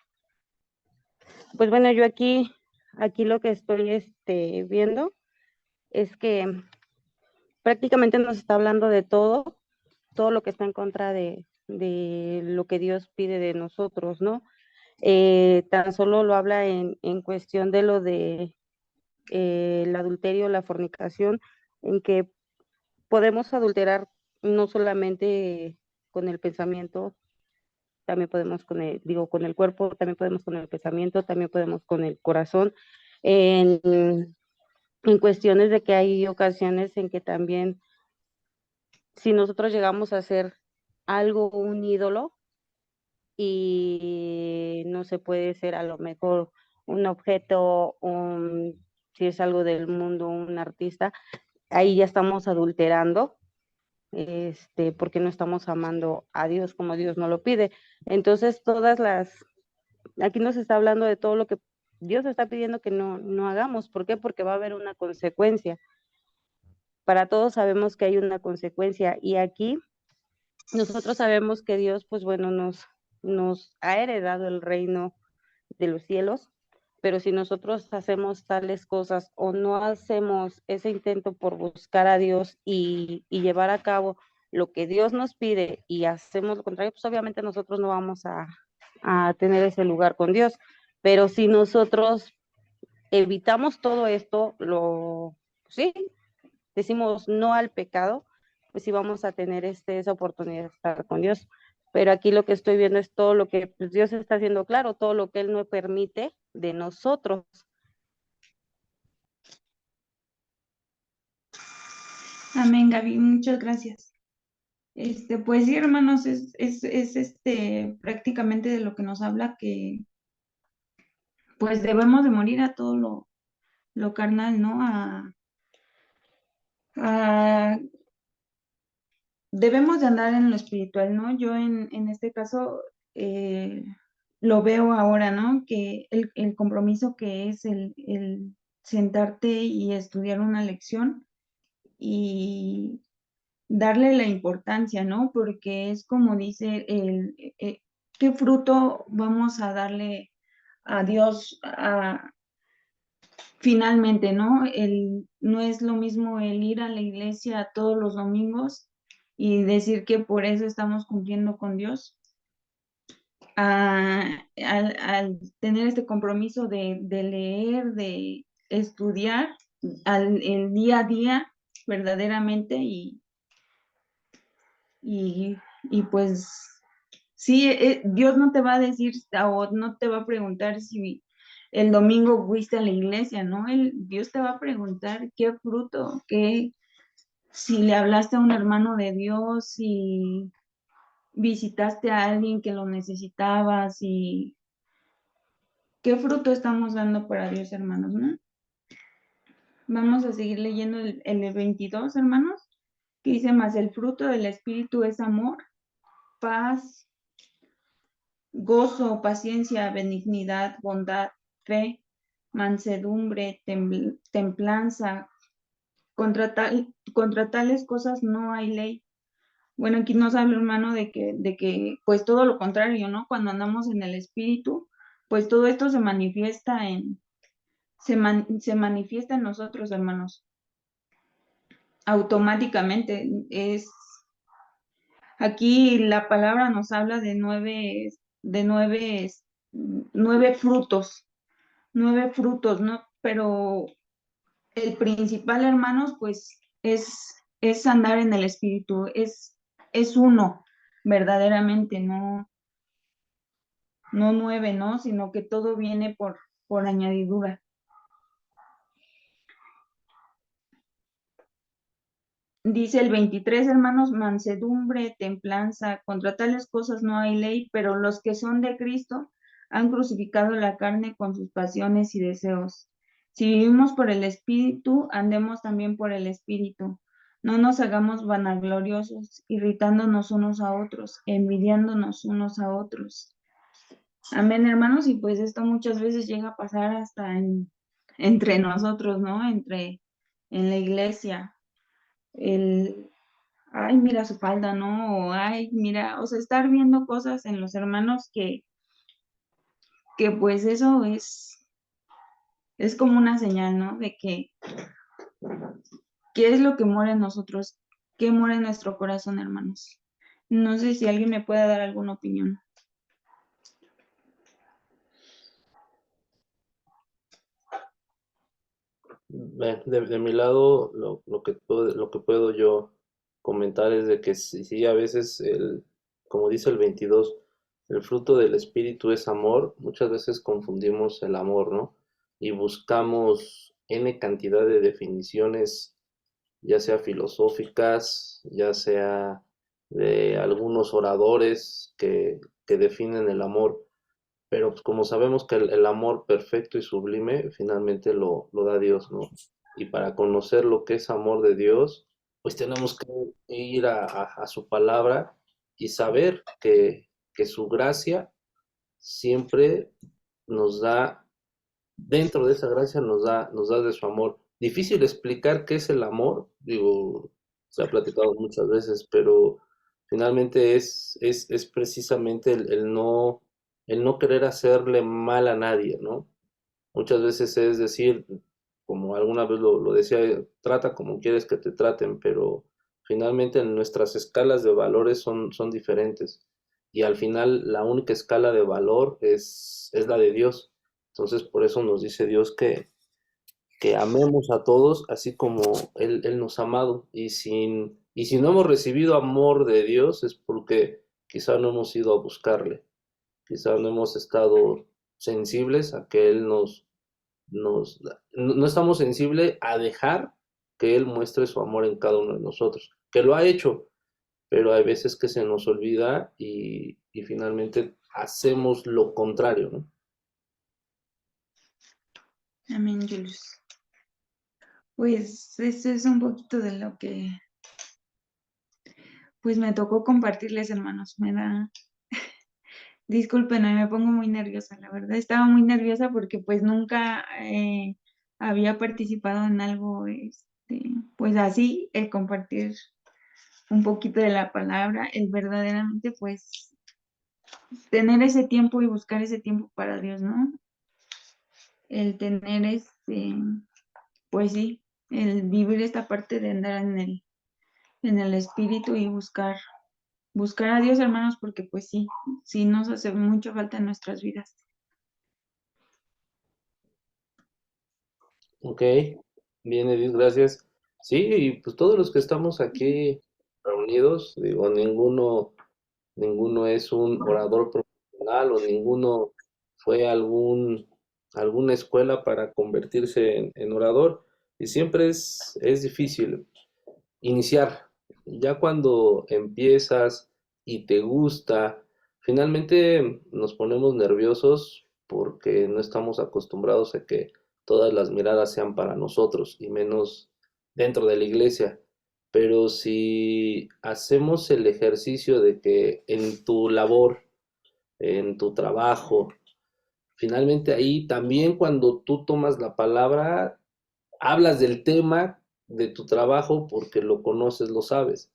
Pues bueno, yo aquí lo que estoy viendo es que prácticamente nos está hablando de todo lo que está en contra de lo que Dios pide de nosotros, ¿no? Tan solo lo habla en cuestión de lo de el adulterio, la fornicación, en que podemos adulterar no solamente con el pensamiento, también podemos con el cuerpo, también podemos con el pensamiento, también podemos con el corazón, en, en cuestiones de que hay ocasiones en que también, si nosotros llegamos a hacer algo, un ídolo, y no se puede ser a lo mejor un objeto, si es algo del mundo, un artista, ahí ya estamos adulterando, porque no estamos amando a Dios como Dios nos lo pide. Entonces, aquí nos está hablando de todo lo que Dios está pidiendo que no hagamos. ¿Por qué? Porque va a haber una consecuencia. Para todos sabemos que hay una consecuencia y aquí nosotros sabemos que Dios, pues bueno, nos ha heredado el reino de los cielos, pero si nosotros hacemos tales cosas o no hacemos ese intento por buscar a Dios y llevar a cabo lo que Dios nos pide y hacemos lo contrario, pues obviamente nosotros no vamos a tener ese lugar con Dios. Pero si nosotros evitamos todo esto, sí, decimos no al pecado, pues sí vamos a tener esa oportunidad de estar con Dios. Pero aquí lo que estoy viendo es todo lo que pues, Dios está haciendo claro, todo lo que Él no permite de nosotros. Amén, Gaby, muchas gracias. Pues sí, hermanos, es prácticamente de lo que nos habla, que pues debemos de morir a todo lo carnal, ¿no? Debemos de andar en lo espiritual, ¿no? Yo en este caso lo veo ahora, ¿no? Que el compromiso que es el sentarte y estudiar una lección y darle la importancia, ¿no? Porque es como dice ¿qué fruto vamos a darle a Dios finalmente, ¿no? No es lo mismo el ir a la iglesia todos los domingos y decir que por eso estamos cumpliendo con Dios, al tener este compromiso de leer, de estudiar el día a día verdaderamente y pues sí, Dios no te va a decir o no te va a preguntar si el domingo fuiste a la iglesia, ¿no? Dios te va a preguntar qué fruto, si le hablaste a un hermano de Dios, si visitaste a alguien que lo necesitaba, si qué fruto estamos dando para Dios, hermanos, ¿no? Vamos a seguir leyendo el 22, hermanos, que dice: más el fruto del Espíritu es amor, paz, gozo, paciencia, benignidad, bondad, fe, mansedumbre, templanza. Contra tales cosas no hay ley. Bueno, aquí nos habla, hermano, de que, pues todo lo contrario, ¿no? Cuando andamos en el Espíritu, pues todo esto se manifiesta se manifiesta en nosotros, hermanos. Automáticamente. Aquí la palabra nos habla de nueve frutos, ¿no? Pero el principal, hermanos, pues es andar en el Espíritu, es uno, verdaderamente, no 9, ¿no? Sino que todo viene por añadidura. Dice el 23, hermanos: mansedumbre, templanza, contra tales cosas no hay ley, pero los que son de Cristo han crucificado la carne con sus pasiones y deseos. Si vivimos por el Espíritu, andemos también por el Espíritu. No nos hagamos vanagloriosos, irritándonos unos a otros, envidiándonos unos a otros. Amén, hermanos, y pues esto muchas veces llega a pasar hasta entre nosotros, ¿no? En la iglesia. Ay, mira su falda, ¿no? O, ay, mira, o sea, estar viendo cosas en los hermanos que pues eso es como una señal, ¿no? De que, ¿qué es lo que mora en nosotros? ¿Qué mora en nuestro corazón, hermanos? No sé si alguien me puede dar alguna opinión. De mi lado, lo que puedo yo comentar es de que sí, a veces, como dice el 22, el fruto del Espíritu es amor. Muchas veces confundimos el amor, ¿no? Y buscamos N cantidad de definiciones, ya sea filosóficas, ya sea de algunos oradores que definen el amor, pero pues como sabemos que el amor perfecto y sublime finalmente lo da Dios, ¿no? Y para conocer lo que es amor de Dios, pues tenemos que ir a su palabra y saber que su gracia siempre nos da, dentro de esa gracia nos da de su amor. Difícil explicar qué es el amor, digo, se ha platicado muchas veces, pero finalmente es precisamente el no querer hacerle mal a nadie, ¿no? Muchas veces es decir, como alguna vez lo decía, trata como quieres que te traten, pero finalmente nuestras escalas de valores son diferentes. Y al final la única escala de valor es la de Dios. Entonces por eso nos dice Dios que amemos a todos así como Él nos ha amado. Y si no hemos recibido amor de Dios es porque quizá no hemos ido a buscarle, quizá no hemos estado sensibles a que Él no estamos sensibles a dejar que Él muestre su amor en cada uno de nosotros, que lo ha hecho, pero hay veces que se nos olvida y finalmente hacemos lo contrario, ¿no? Amén, Julius. Pues eso es un poquito de lo que pues me tocó compartirles, hermanos. Disculpen, me pongo muy nerviosa, la verdad. Estaba muy nerviosa porque pues nunca había participado en algo, pues así, el compartir un poquito de la palabra, el verdaderamente pues tener ese tiempo y buscar ese tiempo para Dios, ¿no? El tener pues sí, el vivir esta parte de andar en el espíritu y buscar a Dios, hermanos, porque pues sí nos hace mucha falta en nuestras vidas. Ok, bien, Edith, gracias. Sí, y pues todos los que estamos aquí reunidos, digo, ninguno es un orador profesional o ninguno fue a alguna escuela para convertirse en orador. Y siempre es difícil iniciar. Ya cuando empiezas y te gusta, finalmente nos ponemos nerviosos porque no estamos acostumbrados a que todas las miradas sean para nosotros y menos dentro de la iglesia. Pero si hacemos el ejercicio de que en tu labor, en tu trabajo, finalmente ahí también cuando tú tomas la palabra, hablas del tema de tu trabajo porque lo conoces, lo sabes.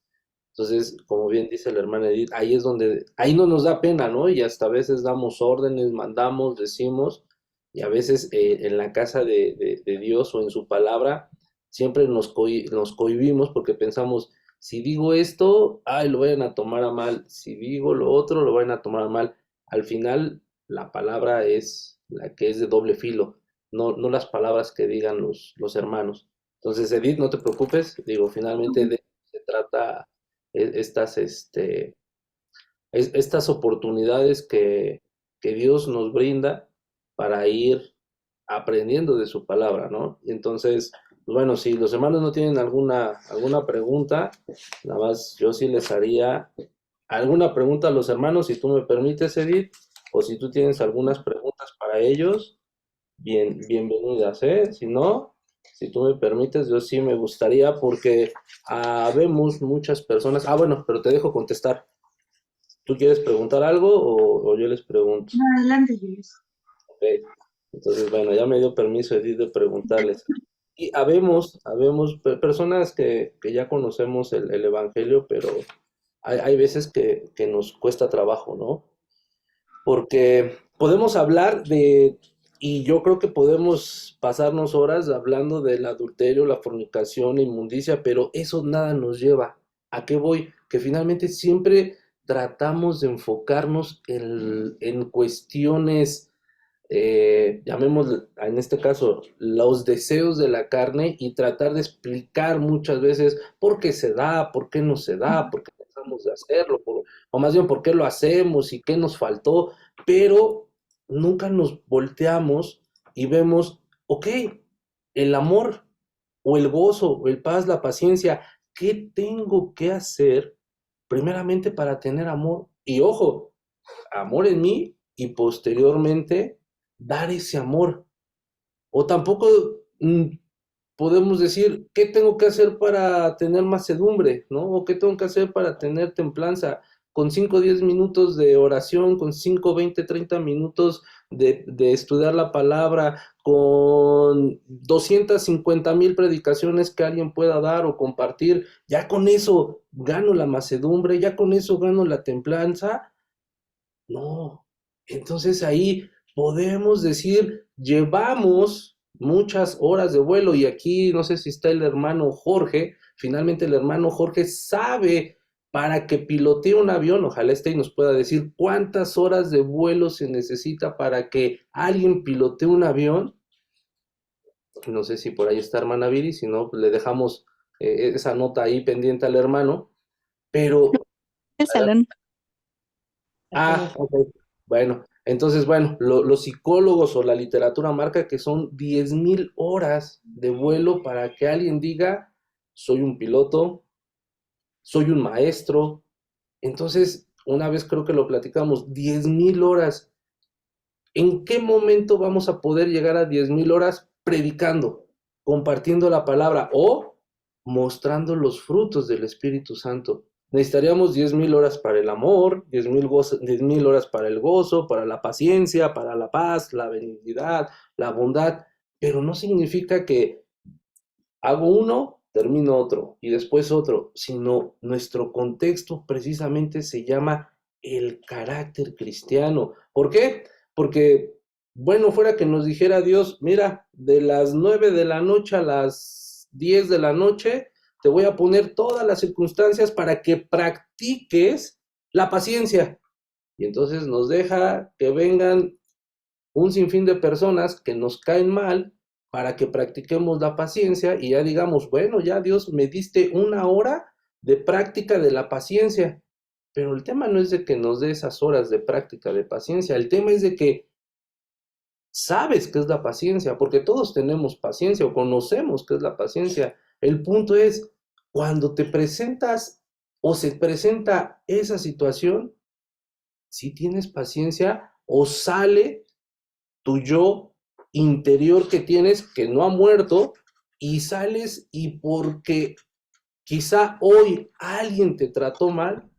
Entonces, como bien dice la hermana Edith, ahí es donde, ahí no nos da pena, ¿no? Y hasta a veces damos órdenes, mandamos, decimos, y a veces en la casa de Dios o en su palabra, siempre nos cohibimos porque pensamos, si digo esto, ay, lo vayan a tomar a mal, si digo lo otro, lo vayan a tomar a mal. Al final, la palabra es la que es de doble filo, no las palabras que digan los hermanos. Entonces, Edith, no te preocupes, digo, finalmente de eso se trata estas, estas oportunidades que Dios nos brinda para ir aprendiendo de su palabra, ¿no? Y entonces, pues bueno, si los hermanos no tienen alguna pregunta, nada más yo sí les haría alguna pregunta a los hermanos, si tú me permites, Edith, o si tú tienes algunas preguntas para ellos, bienvenidas, ¿eh? Si no, si tú me permites, yo sí me gustaría porque vemos muchas personas. Bueno, pero te dejo contestar. ¿Tú quieres preguntar algo o yo les pregunto? No, adelante, Julius. Ok. Entonces, bueno, ya me dio permiso Edith de preguntarles. Y habemos personas que ya conocemos el Evangelio, pero hay veces que nos cuesta trabajo, ¿no? Porque podemos hablar y yo creo que podemos pasarnos horas hablando del adulterio, la fornicación, la inmundicia, pero eso nada nos lleva. ¿A qué voy? Que finalmente siempre tratamos de enfocarnos en cuestiones, llamémosle en este caso, los deseos de la carne y tratar de explicar muchas veces por qué se da, por qué no se da, por qué dejamos de hacerlo, o más bien por qué lo hacemos y qué nos faltó, pero nunca nos volteamos y vemos, ok, el amor o el gozo o el paz, la paciencia, ¿qué tengo que hacer primeramente para tener amor? Y ojo, amor en mí y posteriormente dar ese amor. O tampoco podemos decir, ¿qué tengo que hacer para tener mansedumbre? ¿No? ¿O qué tengo que hacer para tener templanza? Con 5 o 10 minutos de oración, con 5, 20, 30 minutos de estudiar la palabra, con 250,000 predicaciones que alguien pueda dar o compartir, ya con eso gano la mansedumbre, ya con eso gano la templanza. No, entonces ahí podemos decir, llevamos muchas horas de vuelo y aquí no sé si está el hermano Jorge, finalmente el hermano Jorge sabe para que pilotee un avión, ojalá esté y nos pueda decir cuántas horas de vuelo se necesita para que alguien pilotee un avión. No sé si por ahí está hermana Viri, si no, pues le dejamos esa nota ahí pendiente al hermano, pero... El salón. Ok. Bueno, entonces, bueno, los psicólogos o la literatura marca que son 10,000 horas de vuelo para que alguien diga, soy un piloto, soy un maestro. Entonces, una vez creo que lo platicamos, 10,000 horas. ¿En qué momento vamos a poder llegar a 10,000 horas predicando, compartiendo la palabra o mostrando los frutos del Espíritu Santo? Necesitaríamos 10,000 horas para el amor, 10,000 horas para el gozo, para la paciencia, para la paz, la benignidad, la bondad, pero no significa que hago uno, termino otro y después otro, sino nuestro contexto precisamente se llama el carácter cristiano. ¿Por qué? Porque bueno fuera que nos dijera Dios, mira, de las 9 de la noche a las 10 de la noche, te voy a poner todas las circunstancias para que practiques la paciencia. Y entonces nos deja que vengan un sinfín de personas que nos caen mal para que practiquemos la paciencia y ya digamos, bueno, ya Dios me diste 1 hora de práctica de la paciencia. Pero el tema no es de que nos dé esas horas de práctica de paciencia, el tema es de que sabes qué es la paciencia, porque todos tenemos paciencia o conocemos qué es la paciencia. El punto es, cuando te presentas o se presenta esa situación, si tienes paciencia o sale tu yo interior que tienes que no ha muerto y sales y porque quizá hoy alguien te trató mal,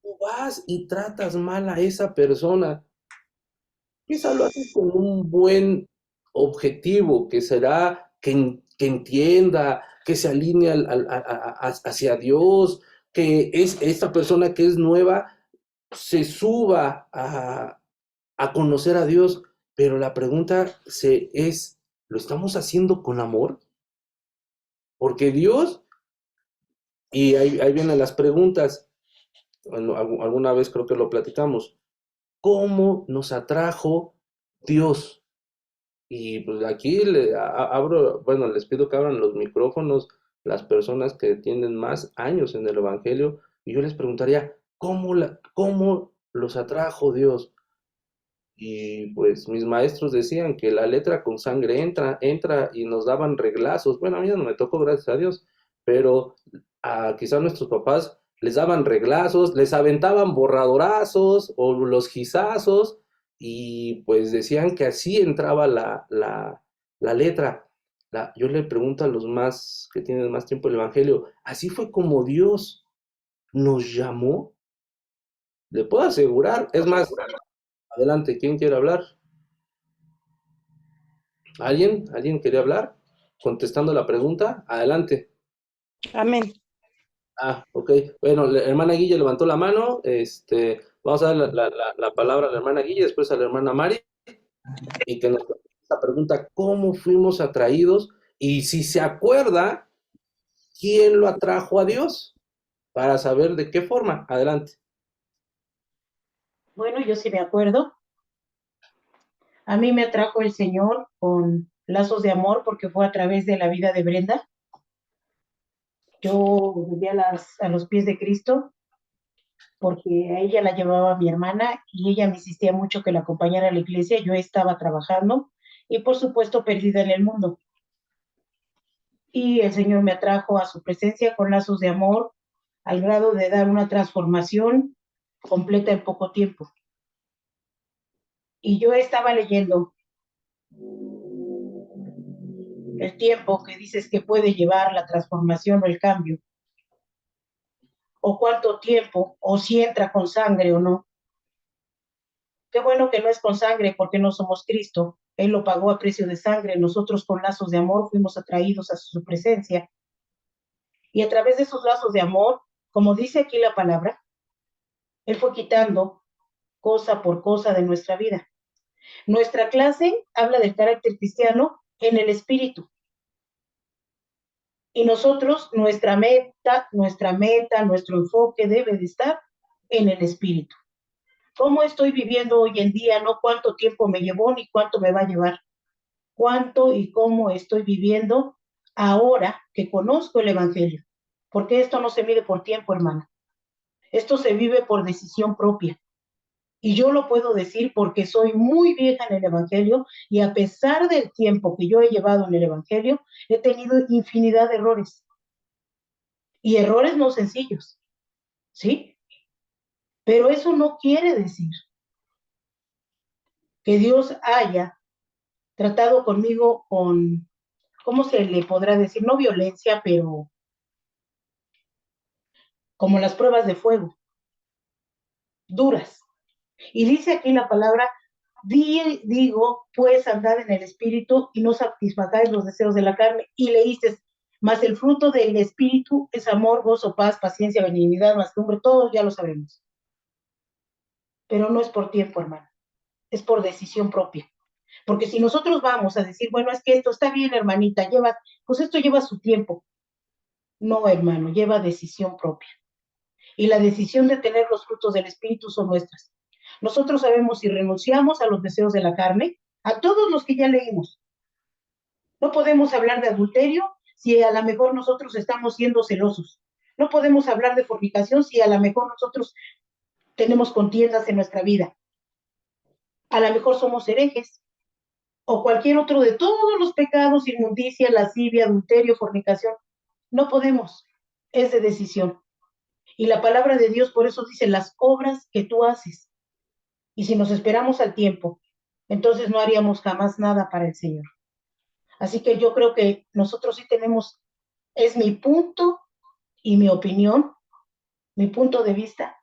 tú vas y tratas mal a esa persona. Quizá lo haces con un buen objetivo, que será que entienda, que se alinee hacia Dios, que es esta persona que es nueva se suba a conocer a Dios, pero la pregunta es, ¿lo estamos haciendo con amor? Porque Dios, y ahí vienen las preguntas, bueno, alguna vez creo que lo platicamos, ¿cómo nos atrajo Dios? Y pues aquí abro, bueno, les pido que abran los micrófonos las personas que tienen más años en el Evangelio, y yo les preguntaría, ¿cómo los atrajo Dios? Y pues mis maestros decían que la letra con sangre entra y nos daban reglazos. Bueno, a mí ya no me tocó, gracias a Dios, pero quizá nuestros papás les daban reglazos, les aventaban borradorazos o los gizazos y pues decían que así entraba la letra. Yo le pregunto a los más que tienen más tiempo el Evangelio, ¿así fue como Dios nos llamó? Le puedo asegurar, es más, adelante, ¿quién quiere hablar? ¿Alguien? ¿Alguien quería hablar? Contestando la pregunta, adelante. Amén. Ok. Bueno, la hermana Guille levantó la mano. Vamos a dar la palabra a la hermana Guille, después a la hermana Mari, y que nos conteste esta pregunta, ¿cómo fuimos atraídos? Y si se acuerda, ¿quién lo atrajo a Dios? Para saber de qué forma. Adelante. Bueno, yo sí me acuerdo. A mí me atrajo el Señor con lazos de amor porque fue a través de la vida de Brenda. Yo vivía a los pies de Cristo porque a ella la llevaba mi hermana y ella me insistía mucho que la acompañara a la iglesia. Yo estaba trabajando y por supuesto perdida en el mundo. Y el Señor me atrajo a su presencia con lazos de amor al grado de dar una transformación completa en poco tiempo. Y yo estaba leyendo el tiempo que dices que puede llevar la transformación o el cambio, o cuánto tiempo, o si entra con sangre o no. Qué bueno que no es con sangre porque no somos Cristo. Él lo pagó a precio de sangre. Nosotros con lazos de amor fuimos atraídos a su presencia. Y a través de esos lazos de amor, como dice aquí la palabra, Él fue quitando cosa por cosa de nuestra vida. Nuestra clase habla del carácter cristiano en el espíritu. Y nosotros, nuestra meta, nuestro enfoque debe de estar en el espíritu. ¿Cómo estoy viviendo hoy en día? No cuánto tiempo me llevó ni cuánto me va a llevar. Cuánto y cómo estoy viviendo ahora que conozco el Evangelio. Porque esto no se mide por tiempo, hermana. Esto se vive por decisión propia. Y yo lo puedo decir porque soy muy vieja en el Evangelio y a pesar del tiempo que yo he llevado en el Evangelio, he tenido infinidad de errores. Y errores no sencillos, ¿sí? Pero eso no quiere decir que Dios haya tratado conmigo con, ¿cómo se le podrá decir? No violencia, pero como las pruebas de fuego, duras. Y dice aquí la palabra, digo, pues andad en el espíritu y no satisfagáis los deseos de la carne. Y leíste, mas el fruto del espíritu es amor, gozo, paz, paciencia, benignidad, mansedumbre, todos ya lo sabemos. Pero no es por tiempo, hermano, es por decisión propia. Porque si nosotros vamos a decir, bueno, es que esto está bien, hermanita, pues esto lleva su tiempo. No, hermano, lleva decisión propia. Y la decisión de tener los frutos del Espíritu son nuestras. Nosotros sabemos si renunciamos a los deseos de la carne, a todos los que ya leímos. No podemos hablar de adulterio si a lo mejor nosotros estamos siendo celosos. No podemos hablar de fornicación si a lo mejor nosotros tenemos contiendas en nuestra vida. A lo mejor somos herejes o cualquier otro de todos los pecados, inmundicia, lascivia, adulterio, fornicación. No podemos. Es de decisión. Y la palabra de Dios por eso dice las obras que tú haces. Y si nos esperamos al tiempo, entonces no haríamos jamás nada para el Señor. Así que yo creo que nosotros sí tenemos, es mi punto y mi opinión, mi punto de vista,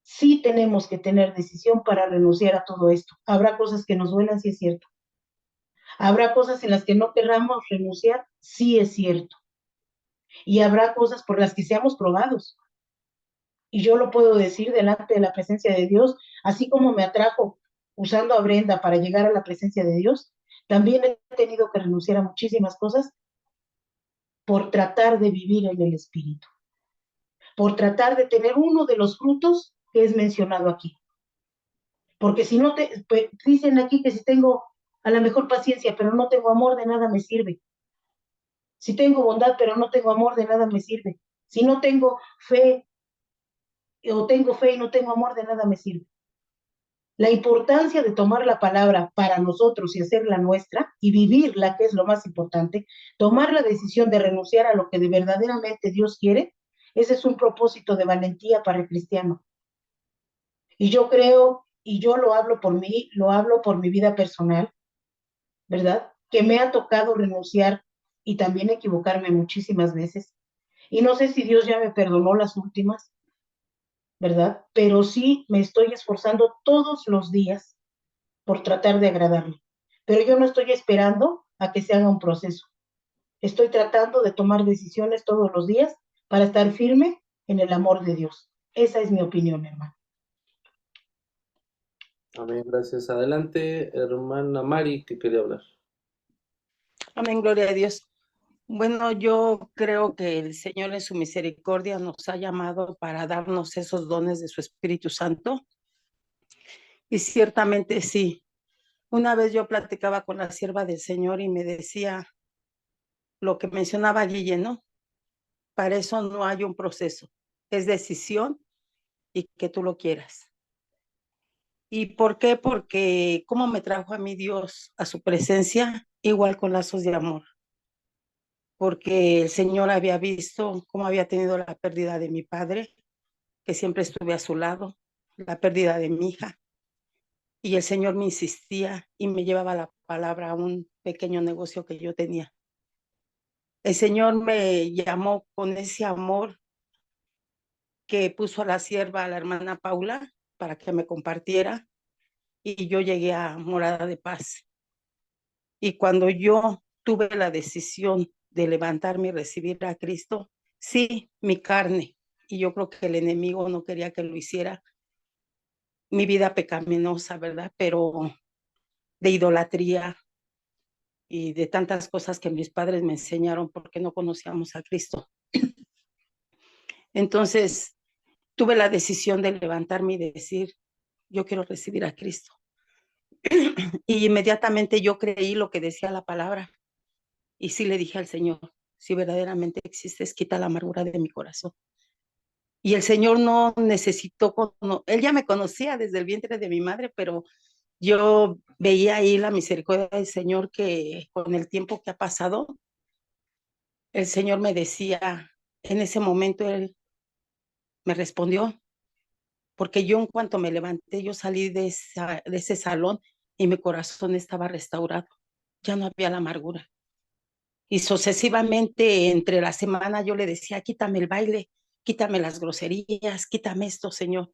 sí tenemos que tener decisión para renunciar a todo esto. Habrá cosas que nos duelan, sí es cierto. Habrá cosas en las que no querramos renunciar, sí es cierto. Y habrá cosas por las que seamos probados. Y yo lo puedo decir delante de la presencia de Dios, así como me atrajo usando a Brenda para llegar a la presencia de Dios, también he tenido que renunciar a muchísimas cosas por tratar de vivir en el Espíritu, por tratar de tener uno de los frutos que es mencionado aquí. Porque si no pues, dicen aquí que si tengo a la mejor paciencia, pero no tengo amor, de nada me sirve. Si tengo bondad, pero no tengo amor, de nada me sirve. Si no tengo fe, o tengo fe y no tengo amor, de nada me sirve. La importancia de tomar la palabra para nosotros y hacerla nuestra y vivirla, que es lo más importante, tomar la decisión de renunciar a lo que de verdaderamente Dios quiere, ese es un propósito de valentía para el cristiano. Y yo creo, y yo lo hablo por mí, lo hablo por mi vida personal, ¿verdad? Que me ha tocado renunciar y también equivocarme muchísimas veces. Y no sé si Dios ya me perdonó las últimas, ¿verdad? Pero sí me estoy esforzando todos los días por tratar de agradarle. Pero yo no estoy esperando a que se haga un proceso. Estoy tratando de tomar decisiones todos los días para estar firme en el amor de Dios. Esa es mi opinión, hermano. Amén, gracias. Adelante, hermana Mari, que quería hablar. Amén, gloria a Dios. Bueno, yo creo que el Señor en su misericordia nos ha llamado para darnos esos dones de su Espíritu Santo. Y ciertamente sí. Una vez yo platicaba con la sierva del Señor y me decía lo que mencionaba Guille, ¿no? Para eso no hay un proceso. Es decisión y que tú lo quieras. ¿Y por qué? Porque cómo me trajo a mí Dios a su presencia, igual con lazos de amor. Porque el Señor había visto cómo había tenido la pérdida de mi padre, que siempre estuve a su lado, la pérdida de mi hija. Y el Señor me insistía y me llevaba la palabra a un pequeño negocio que yo tenía. El Señor me llamó con ese amor que puso a la sierva, a la hermana Paula, para que me compartiera, y yo llegué a Morada de Paz. Y cuando yo tuve la decisión de levantarme y recibir a Cristo, sí, mi carne, y yo creo que el enemigo no quería que lo hiciera, mi vida pecaminosa, ¿verdad? Pero de idolatría y de tantas cosas que mis padres me enseñaron porque no conocíamos a Cristo. Entonces, tuve la decisión de levantarme y de decir, yo quiero recibir a Cristo. Y inmediatamente yo creí lo que decía la palabra. Y sí le dije al Señor, si verdaderamente existes, quita la amargura de mi corazón. Y el Señor no necesitó, Él ya me conocía desde el vientre de mi madre, pero yo veía ahí la misericordia del Señor que con el tiempo que ha pasado, el Señor me decía, en ese momento Él me respondió, porque yo en cuanto me levanté, yo salí de ese salón y mi corazón estaba restaurado, ya no había la amargura. Y sucesivamente entre la semana yo le decía, quítame el baile, quítame las groserías, quítame esto, Señor.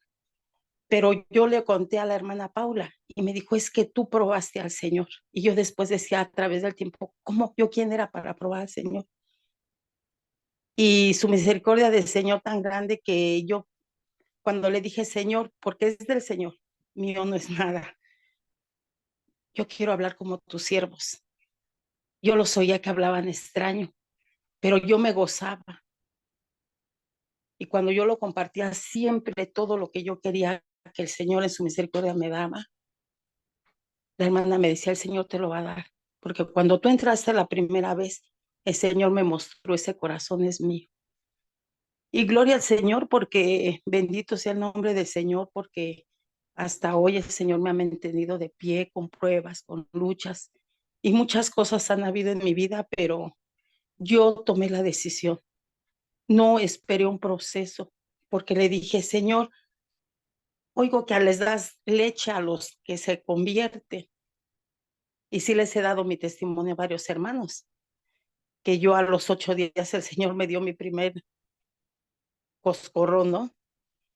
Pero yo le conté a la hermana Paula y me dijo, es que tú probaste al Señor. Y yo después decía a través del tiempo, ¿cómo yo quién era para probar al Señor? Y su misericordia del Señor tan grande que yo cuando le dije, Señor, porque es del Señor, mío no es nada. yo quiero hablar como tus siervos. Yo los oía que hablaban extraño, pero yo me gozaba. Y cuando yo lo compartía siempre todo lo que yo quería que el Señor en su misericordia me daba, la hermana me decía, el Señor te lo va a dar. Porque cuando tú entraste la primera vez, el Señor me mostró ese corazón es mío. Y gloria al Señor porque bendito sea el nombre del Señor, porque hasta hoy el Señor me ha mantenido de pie con pruebas, con luchas y muchas cosas han habido en mi vida, pero yo tomé la decisión. No esperé un proceso porque le dije, Señor, oigo que les das leche a los que se convierten. Y sí les he dado mi testimonio a varios hermanos, que yo a los 8 días el Señor me dio mi primer coscorrón, ¿no?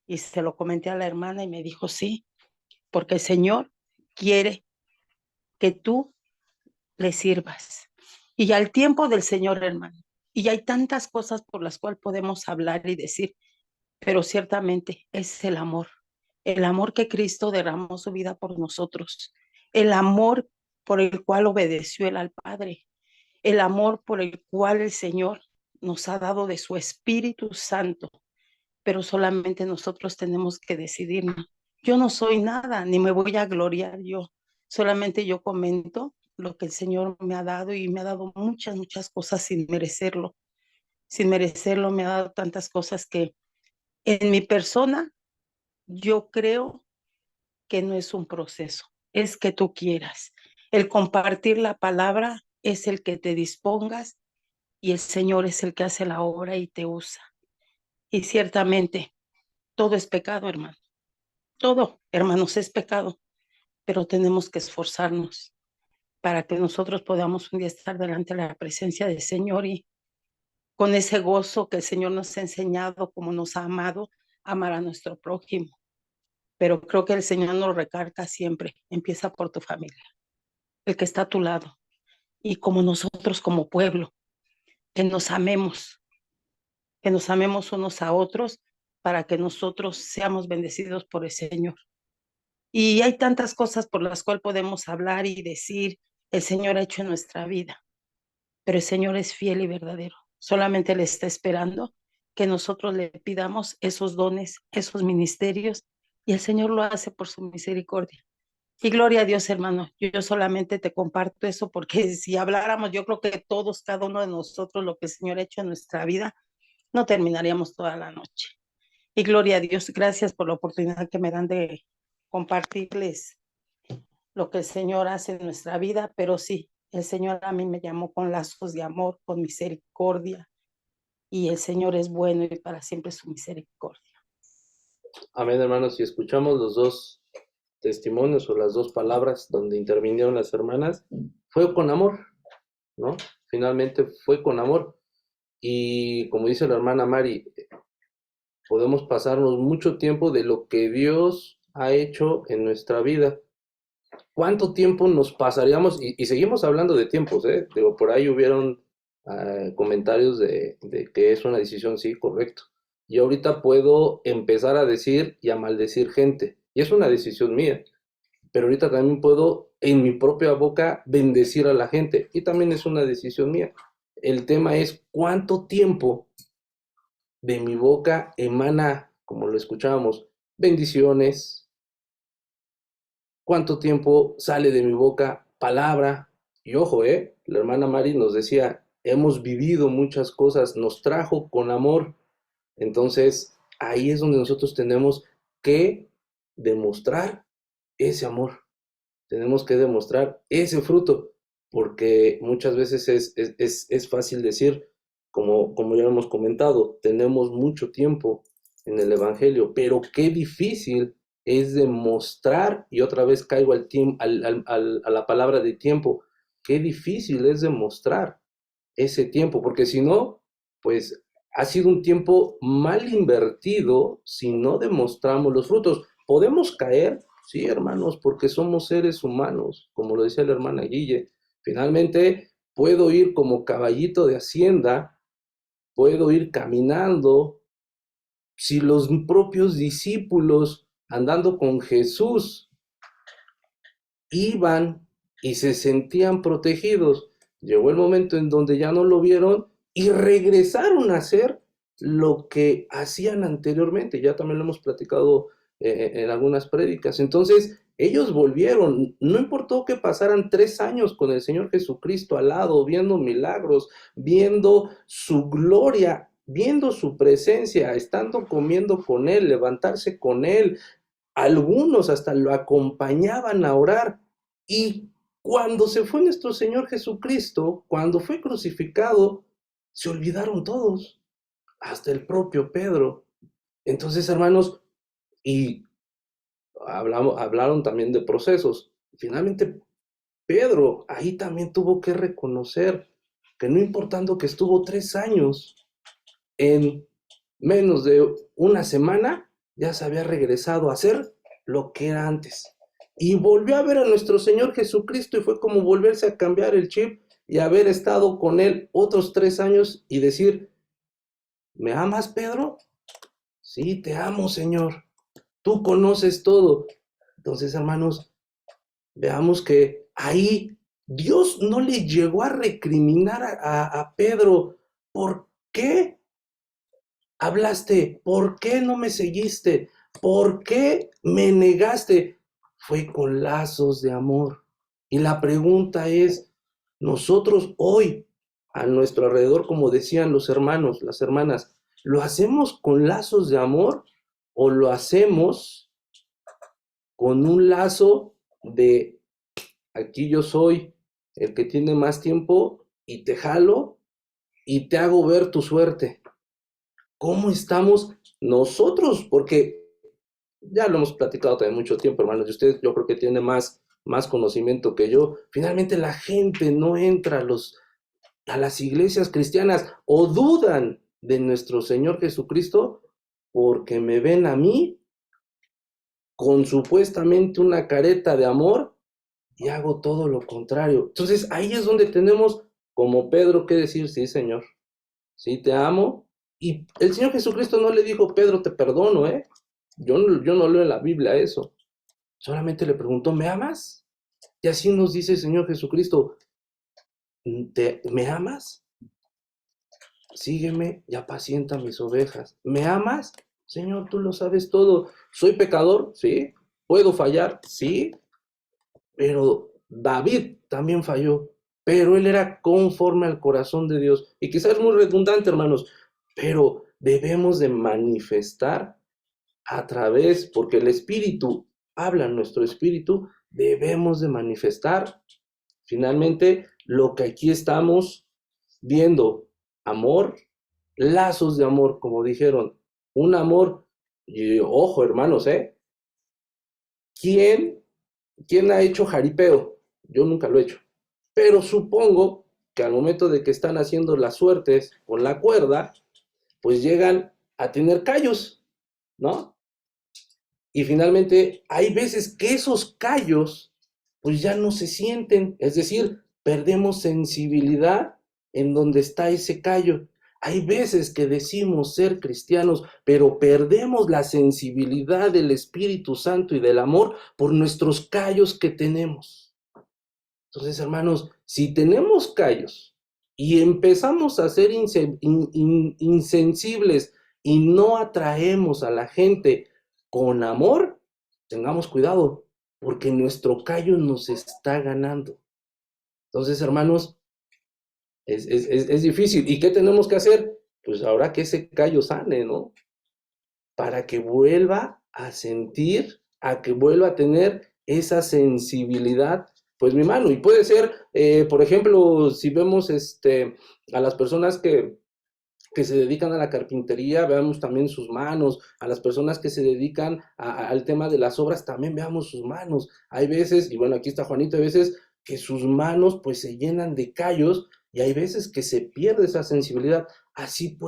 Y se lo comenté a la hermana y me dijo, sí, porque el Señor quiere que tú le sirvas. Y al tiempo del Señor, hermano, y hay tantas cosas por las cuales podemos hablar y decir, pero ciertamente es el amor que Cristo derramó su vida por nosotros, el amor por el cual obedeció él al Padre, el amor por el cual el Señor nos ha dado de su Espíritu Santo, pero solamente nosotros tenemos que decidirnos. Yo no soy nada, ni me voy a gloriar yo, solamente yo comento lo que el Señor me ha dado y me ha dado muchas, muchas cosas sin merecerlo. Sin merecerlo me ha dado tantas cosas que en mi persona yo creo que no es un proceso, es que tú quieras. El compartir la palabra es el que te dispongas y el Señor es el que hace la obra y te usa. Y ciertamente todo es pecado, hermano. Todo, hermanos, es pecado, pero tenemos que esforzarnos para que nosotros podamos un día estar delante de la presencia del Señor y con ese gozo que el Señor nos ha enseñado, como nos ha amado, amar a nuestro prójimo. Pero creo que el Señor nos recarga siempre. Empieza por tu familia, el que está a tu lado. Y como nosotros como pueblo, que nos amemos unos a otros para que nosotros seamos bendecidos por el Señor. Y hay tantas cosas por las cuales podemos hablar y decir, el Señor ha hecho en nuestra vida, pero el Señor es fiel y verdadero. Solamente le está esperando que nosotros le pidamos esos dones, esos ministerios, y el Señor lo hace por su misericordia. Y gloria a Dios, hermano. Yo solamente te comparto eso porque si habláramos, yo creo que todos, cada uno de nosotros, lo que el Señor ha hecho en nuestra vida, no terminaríamos toda la noche. Y gloria a Dios, gracias por la oportunidad que me dan de compartirles lo que el Señor hace en nuestra vida, pero sí, el Señor a mí me llamó con lazos de amor, con misericordia, y el Señor es bueno y para siempre su misericordia. Amén, hermanos. Si escuchamos los dos testimonios o las dos palabras donde intervinieron las hermanas, fue con amor, ¿no? Finalmente fue con amor. Y como dice la hermana Mari, podemos pasarnos mucho tiempo de lo que Dios ha hecho en nuestra vida. ¿Cuánto tiempo nos pasaríamos? Y seguimos hablando de tiempos, ¿eh? Digo, por ahí hubieron comentarios de que es una decisión, sí, correcto. Y ahorita puedo empezar a decir y a maldecir gente. Y es una decisión mía. Pero ahorita también puedo, en mi propia boca, bendecir a la gente. Y también es una decisión mía. El tema es cuánto tiempo de mi boca emana, como lo escuchábamos, bendiciones. Cuánto tiempo sale de mi boca palabra. Y ojo, la hermana Mari nos decía, hemos vivido muchas cosas, nos trajo con amor. Entonces, ahí es donde nosotros tenemos que demostrar ese amor. Tenemos que demostrar ese fruto, porque muchas veces es fácil decir, como ya hemos comentado, tenemos mucho tiempo en el Evangelio, pero qué difícil es demostrar, y otra vez caigo a la palabra de tiempo, qué difícil es demostrar ese tiempo, porque si no, pues ha sido un tiempo mal invertido si no demostramos los frutos. Podemos caer, sí, hermanos, porque somos seres humanos, como lo decía la hermana Guille. Finalmente, puedo ir como caballito de hacienda, puedo ir caminando. Si los propios discípulos andando con Jesús iban y se sentían protegidos. Llegó el momento en donde ya no lo vieron y regresaron a hacer lo que hacían anteriormente. Ya también lo hemos platicado en algunas prédicas. Entonces, ellos volvieron, no importó que pasaran 3 años con el Señor Jesucristo al lado, viendo milagros, viendo su gloria, viendo su presencia, estando comiendo con Él, levantarse con Él. Algunos hasta lo acompañaban a orar. Y cuando se fue nuestro Señor Jesucristo, cuando fue crucificado, se olvidaron todos, hasta el propio Pedro. Entonces, hermanos, y hablaron también de procesos. Finalmente, Pedro ahí también tuvo que reconocer que no importando que estuvo 3 años, en menos de una semana ya se había regresado a hacer lo que era antes. Y volvió a ver a nuestro Señor Jesucristo y fue como volverse a cambiar el chip y haber estado con Él otros 3 años y decir, ¿me amas, Pedro? Sí, te amo, Señor. Tú conoces todo. Entonces, hermanos, veamos que ahí Dios no le llegó a recriminar a Pedro. ¿Por qué hablaste? ¿Por qué no me seguiste? ¿Por qué me negaste? Fue con lazos de amor. Y la pregunta es, nosotros hoy, a nuestro alrededor, como decían los hermanos, las hermanas, ¿lo hacemos con lazos de amor o lo hacemos con un lazo de aquí yo soy el que tiene más tiempo y te jalo y te hago ver tu suerte? ¿Cómo estamos nosotros? Porque ya lo hemos platicado también mucho tiempo, hermanos, y ustedes yo creo que tienen más conocimiento que yo. Finalmente la gente no entra a las iglesias cristianas o dudan de nuestro Señor Jesucristo porque me ven a mí con supuestamente una careta de amor y hago todo lo contrario. Entonces ahí es donde tenemos como Pedro que decir, sí, Señor, sí te amo. Y el Señor Jesucristo no le dijo, Pedro, te perdono, ¿eh? Yo no leo en la Biblia eso. Solamente le preguntó, ¿me amas? Y así nos dice el Señor Jesucristo, ¿me amas? Sígueme y apacienta mis ovejas. ¿Me amas? Señor, tú lo sabes todo. ¿Soy pecador? Sí. ¿Puedo fallar? Sí. Pero David también falló. Pero él era conforme al corazón de Dios. Y quizás es muy redundante, hermanos, pero debemos de manifestar a través, porque el Espíritu habla en nuestro espíritu, debemos de manifestar finalmente lo que aquí estamos viendo, amor, lazos de amor, como dijeron, un amor, y ojo hermanos, ¿quién ha hecho jaripeo? Yo nunca lo he hecho, pero supongo que al momento de que están haciendo las suertes con la cuerda, pues llegan a tener callos, ¿no? Y finalmente hay veces que esos callos pues ya no se sienten, es decir, perdemos sensibilidad en donde está ese callo. Hay veces que decimos ser cristianos, pero perdemos la sensibilidad del Espíritu Santo y del amor por nuestros callos que tenemos. Entonces, hermanos, si tenemos callos y empezamos a ser insensibles y no atraemos a la gente con amor, tengamos cuidado, porque nuestro callo nos está ganando. Entonces, hermanos, es difícil. ¿Y qué tenemos que hacer? Pues ahora que ese callo sane, ¿no? Para que vuelva a sentir, a que vuelva a tener esa sensibilidad, pues mi mano. Y puede ser, por ejemplo, si vemos a las personas que se dedican a la carpintería, veamos también sus manos. A las personas que se dedican al tema de las obras, también veamos sus manos. Hay veces, y bueno, aquí está Juanito, hay veces que sus manos pues se llenan de callos y hay veces que se pierde esa sensibilidad. Así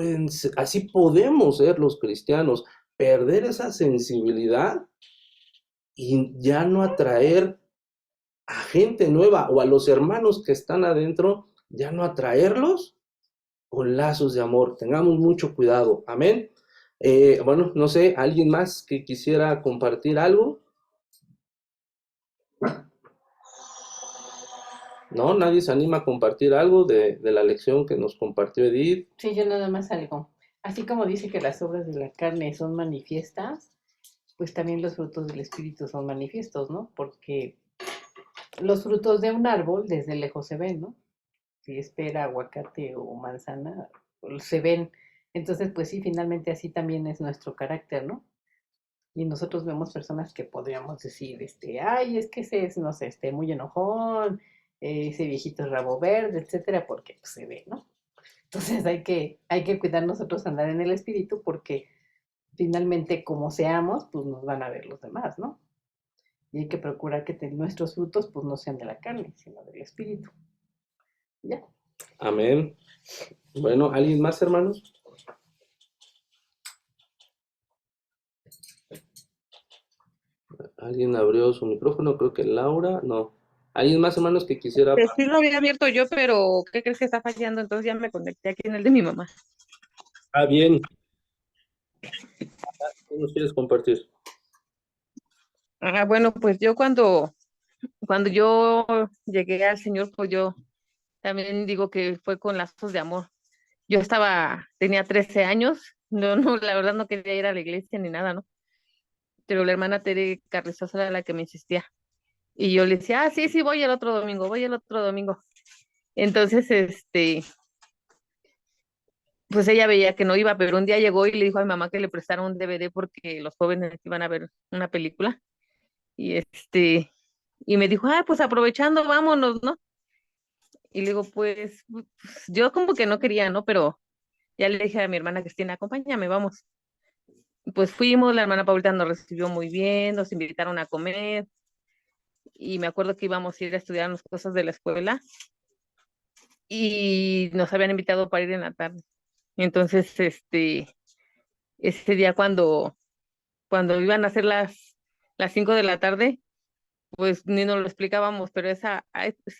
podemos ser los cristianos, perder esa sensibilidad y ya no atraer a gente nueva o a los hermanos que están adentro, ya no atraerlos con lazos de amor. Tengamos mucho cuidado. Amén. Bueno, no sé, ¿alguien más que quisiera compartir algo? ¿No? ¿Nadie se anima a compartir algo de la lección que nos compartió Edith? Sí, yo nada más algo. Así como dice que las obras de la carne son manifiestas, pues también los frutos del Espíritu son manifiestos, ¿no? Porque los frutos de un árbol desde lejos se ven, ¿no? Si es pera, aguacate o manzana, se ven. Entonces, pues sí, finalmente así también es nuestro carácter, ¿no? Y nosotros vemos personas que podríamos decir, ay, es que ese es, no sé, muy enojón, ese viejito es rabo verde, etcétera, porque pues, se ve, ¿no? Entonces hay que cuidar nosotros andar en el espíritu porque finalmente como seamos, pues nos van a ver los demás, ¿no? Y hay que procurar que nuestros frutos pues no sean de la carne, sino del espíritu. ¿Ya? Amén. Bueno, ¿alguien más, hermanos? ¿Alguien abrió su micrófono? Creo que Laura, no. ¿Alguien más, hermanos, que quisiera? Sí lo había abierto yo, pero ¿qué crees que está fallando? Entonces ya me conecté aquí en el de mi mamá. Ah, bien. ¿Qué nos quieres compartir? Bueno, pues yo cuando yo llegué al Señor, pues yo también digo que fue con lazos de amor. Yo tenía 13 años, no, la verdad no quería ir a la iglesia ni nada, ¿no? Pero la hermana Tere Carrizosa era la que me insistía. Y yo le decía, sí, sí, voy el otro domingo, voy el otro domingo. Entonces, pues ella veía que no iba, pero un día llegó y le dijo a mi mamá que le prestara un DVD porque los jóvenes iban a ver una película. Y y me dijo, pues aprovechando, vámonos, ¿no? Y le digo, pues yo como que no quería, ¿no? Pero ya le dije a mi hermana Cristina, acompáñame, vamos. Pues fuimos, la hermana Paulita nos recibió muy bien, nos invitaron a comer y me acuerdo que íbamos a ir a estudiar unas cosas de la escuela y nos habían invitado para ir en la tarde. Entonces, ese día cuando iban a ser las 5 de la tarde, pues ni nos lo explicábamos, pero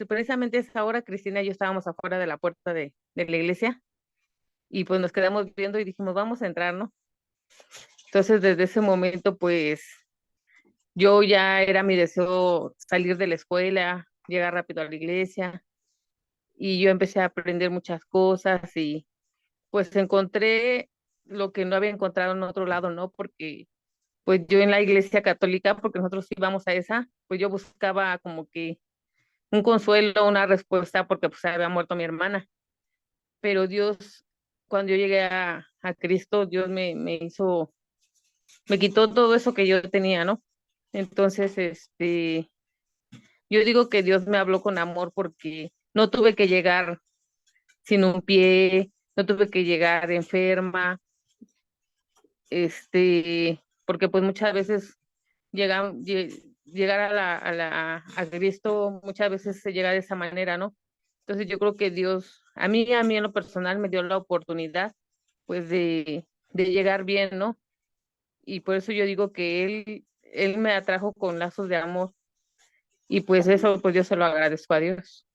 precisamente esa hora Cristina y yo estábamos afuera de la puerta de la iglesia y pues nos quedamos viendo y dijimos, vamos a entrar, ¿no? Entonces desde ese momento pues yo ya era mi deseo salir de la escuela, llegar rápido a la iglesia y yo empecé a aprender muchas cosas y pues encontré lo que no había encontrado en otro lado, ¿no? Porque pues yo en la iglesia católica, porque nosotros íbamos a esa, pues yo buscaba como que un consuelo, una respuesta, porque pues había muerto mi hermana. Pero Dios, cuando yo llegué a Cristo, Dios me quitó todo eso que yo tenía, ¿no? Entonces, yo digo que Dios me habló con amor porque no tuve que llegar sin un pie, no tuve que llegar enferma, porque pues muchas veces llegar a Cristo muchas veces se llega de esa manera, ¿no? Entonces yo creo que Dios, a mí en lo personal me dio la oportunidad, pues de llegar bien, ¿no? Y por eso yo digo que él me atrajo con lazos de amor y pues eso, pues yo se lo agradezco a Dios.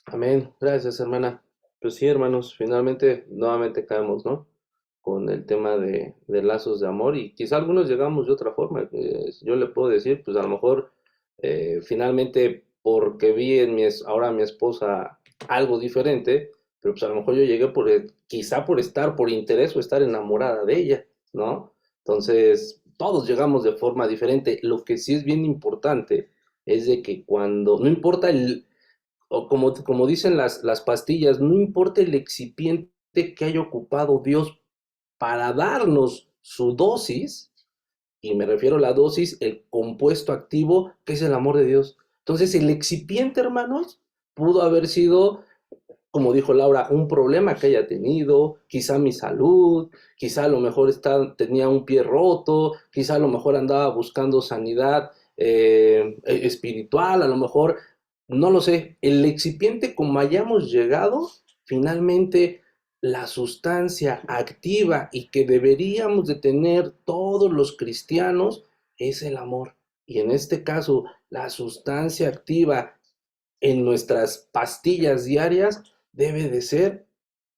Amén. Gracias, hermana. Pues sí, hermanos, finalmente nuevamente caemos, ¿no? Con el tema de lazos de amor y quizá algunos llegamos de otra forma. Yo le puedo decir, pues a lo mejor finalmente porque vi ahora mi esposa algo diferente, pero pues a lo mejor yo llegué quizá por interés o estar enamorada de ella, ¿no? Entonces, todos llegamos de forma diferente. Lo que sí es bien importante es de que no importa o como dicen las pastillas, no importa el excipiente que haya ocupado Dios para darnos su dosis, y me refiero a la dosis, el compuesto activo, que es el amor de Dios. Entonces, el excipiente, hermanos, pudo haber sido, como dijo Laura, un problema que haya tenido, quizá mi salud, quizá a lo mejor tenía un pie roto, quizá a lo mejor andaba buscando sanidad espiritual, a lo mejor, no lo sé, el excipiente como hayamos llegado, finalmente la sustancia activa y que deberíamos de tener todos los cristianos es el amor. Y en este caso, la sustancia activa en nuestras pastillas diarias debe de ser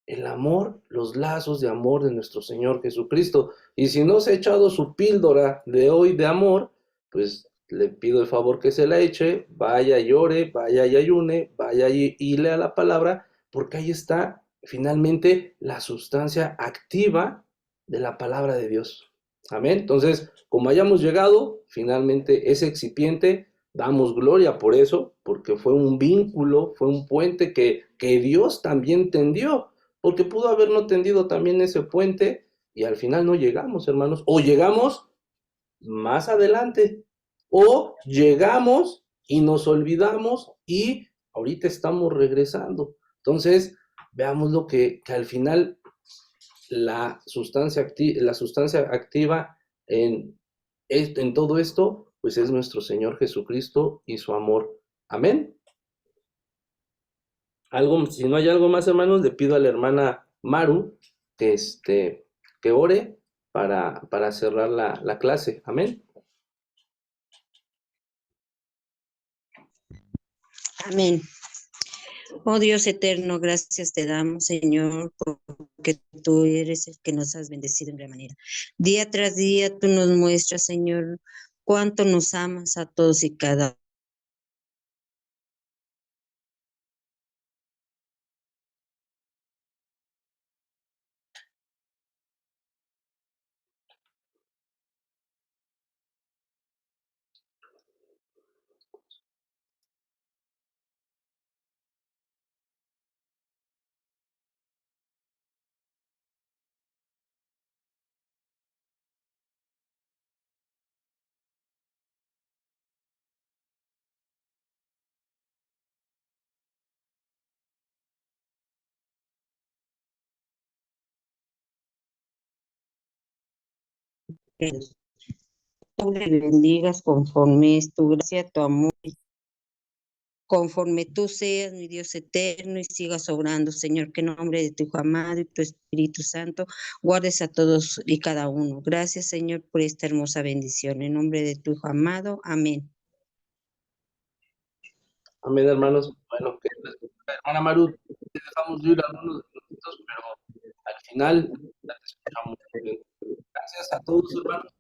el amor, los lazos de amor de nuestro Señor Jesucristo. Y si no se ha echado su píldora de hoy de amor, pues le pido el favor que se la eche, vaya y ore, vaya y ayune, vaya y lea la palabra, porque ahí está finalmente la sustancia activa de la palabra de Dios. Amén. Entonces, como hayamos llegado, finalmente ese excipiente, damos gloria por eso, porque fue un vínculo, fue un puente que Dios también tendió, porque pudo haber no tendido también ese puente y al final no llegamos, hermanos, o llegamos más adelante, o llegamos y nos olvidamos y ahorita estamos regresando. Entonces, veamos lo que al final la sustancia activa en todo esto, pues es nuestro Señor Jesucristo y su amor. Amén. Si no hay algo más, hermanos, le pido a la hermana Maru que ore para cerrar la clase. Amén. Amén. Oh Dios eterno, gracias te damos, Señor, porque tú eres el que nos has bendecido en gran manera. Día tras día tú nos muestras, Señor, cuánto nos amas a todos y cada que tú le bendigas conforme es tu gracia, tu amor, conforme tú seas, mi Dios eterno, y sigas obrando, Señor, que en nombre de tu Hijo amado y tu Espíritu Santo guardes a todos y cada uno. Gracias, Señor, por esta hermosa bendición. En nombre de tu Hijo amado, amén. Amén, hermanos. Bueno, hermana Maru, te dejamos ir algunos minutos, pero al final ya te escuchamos. Gracias a todos, hermanos.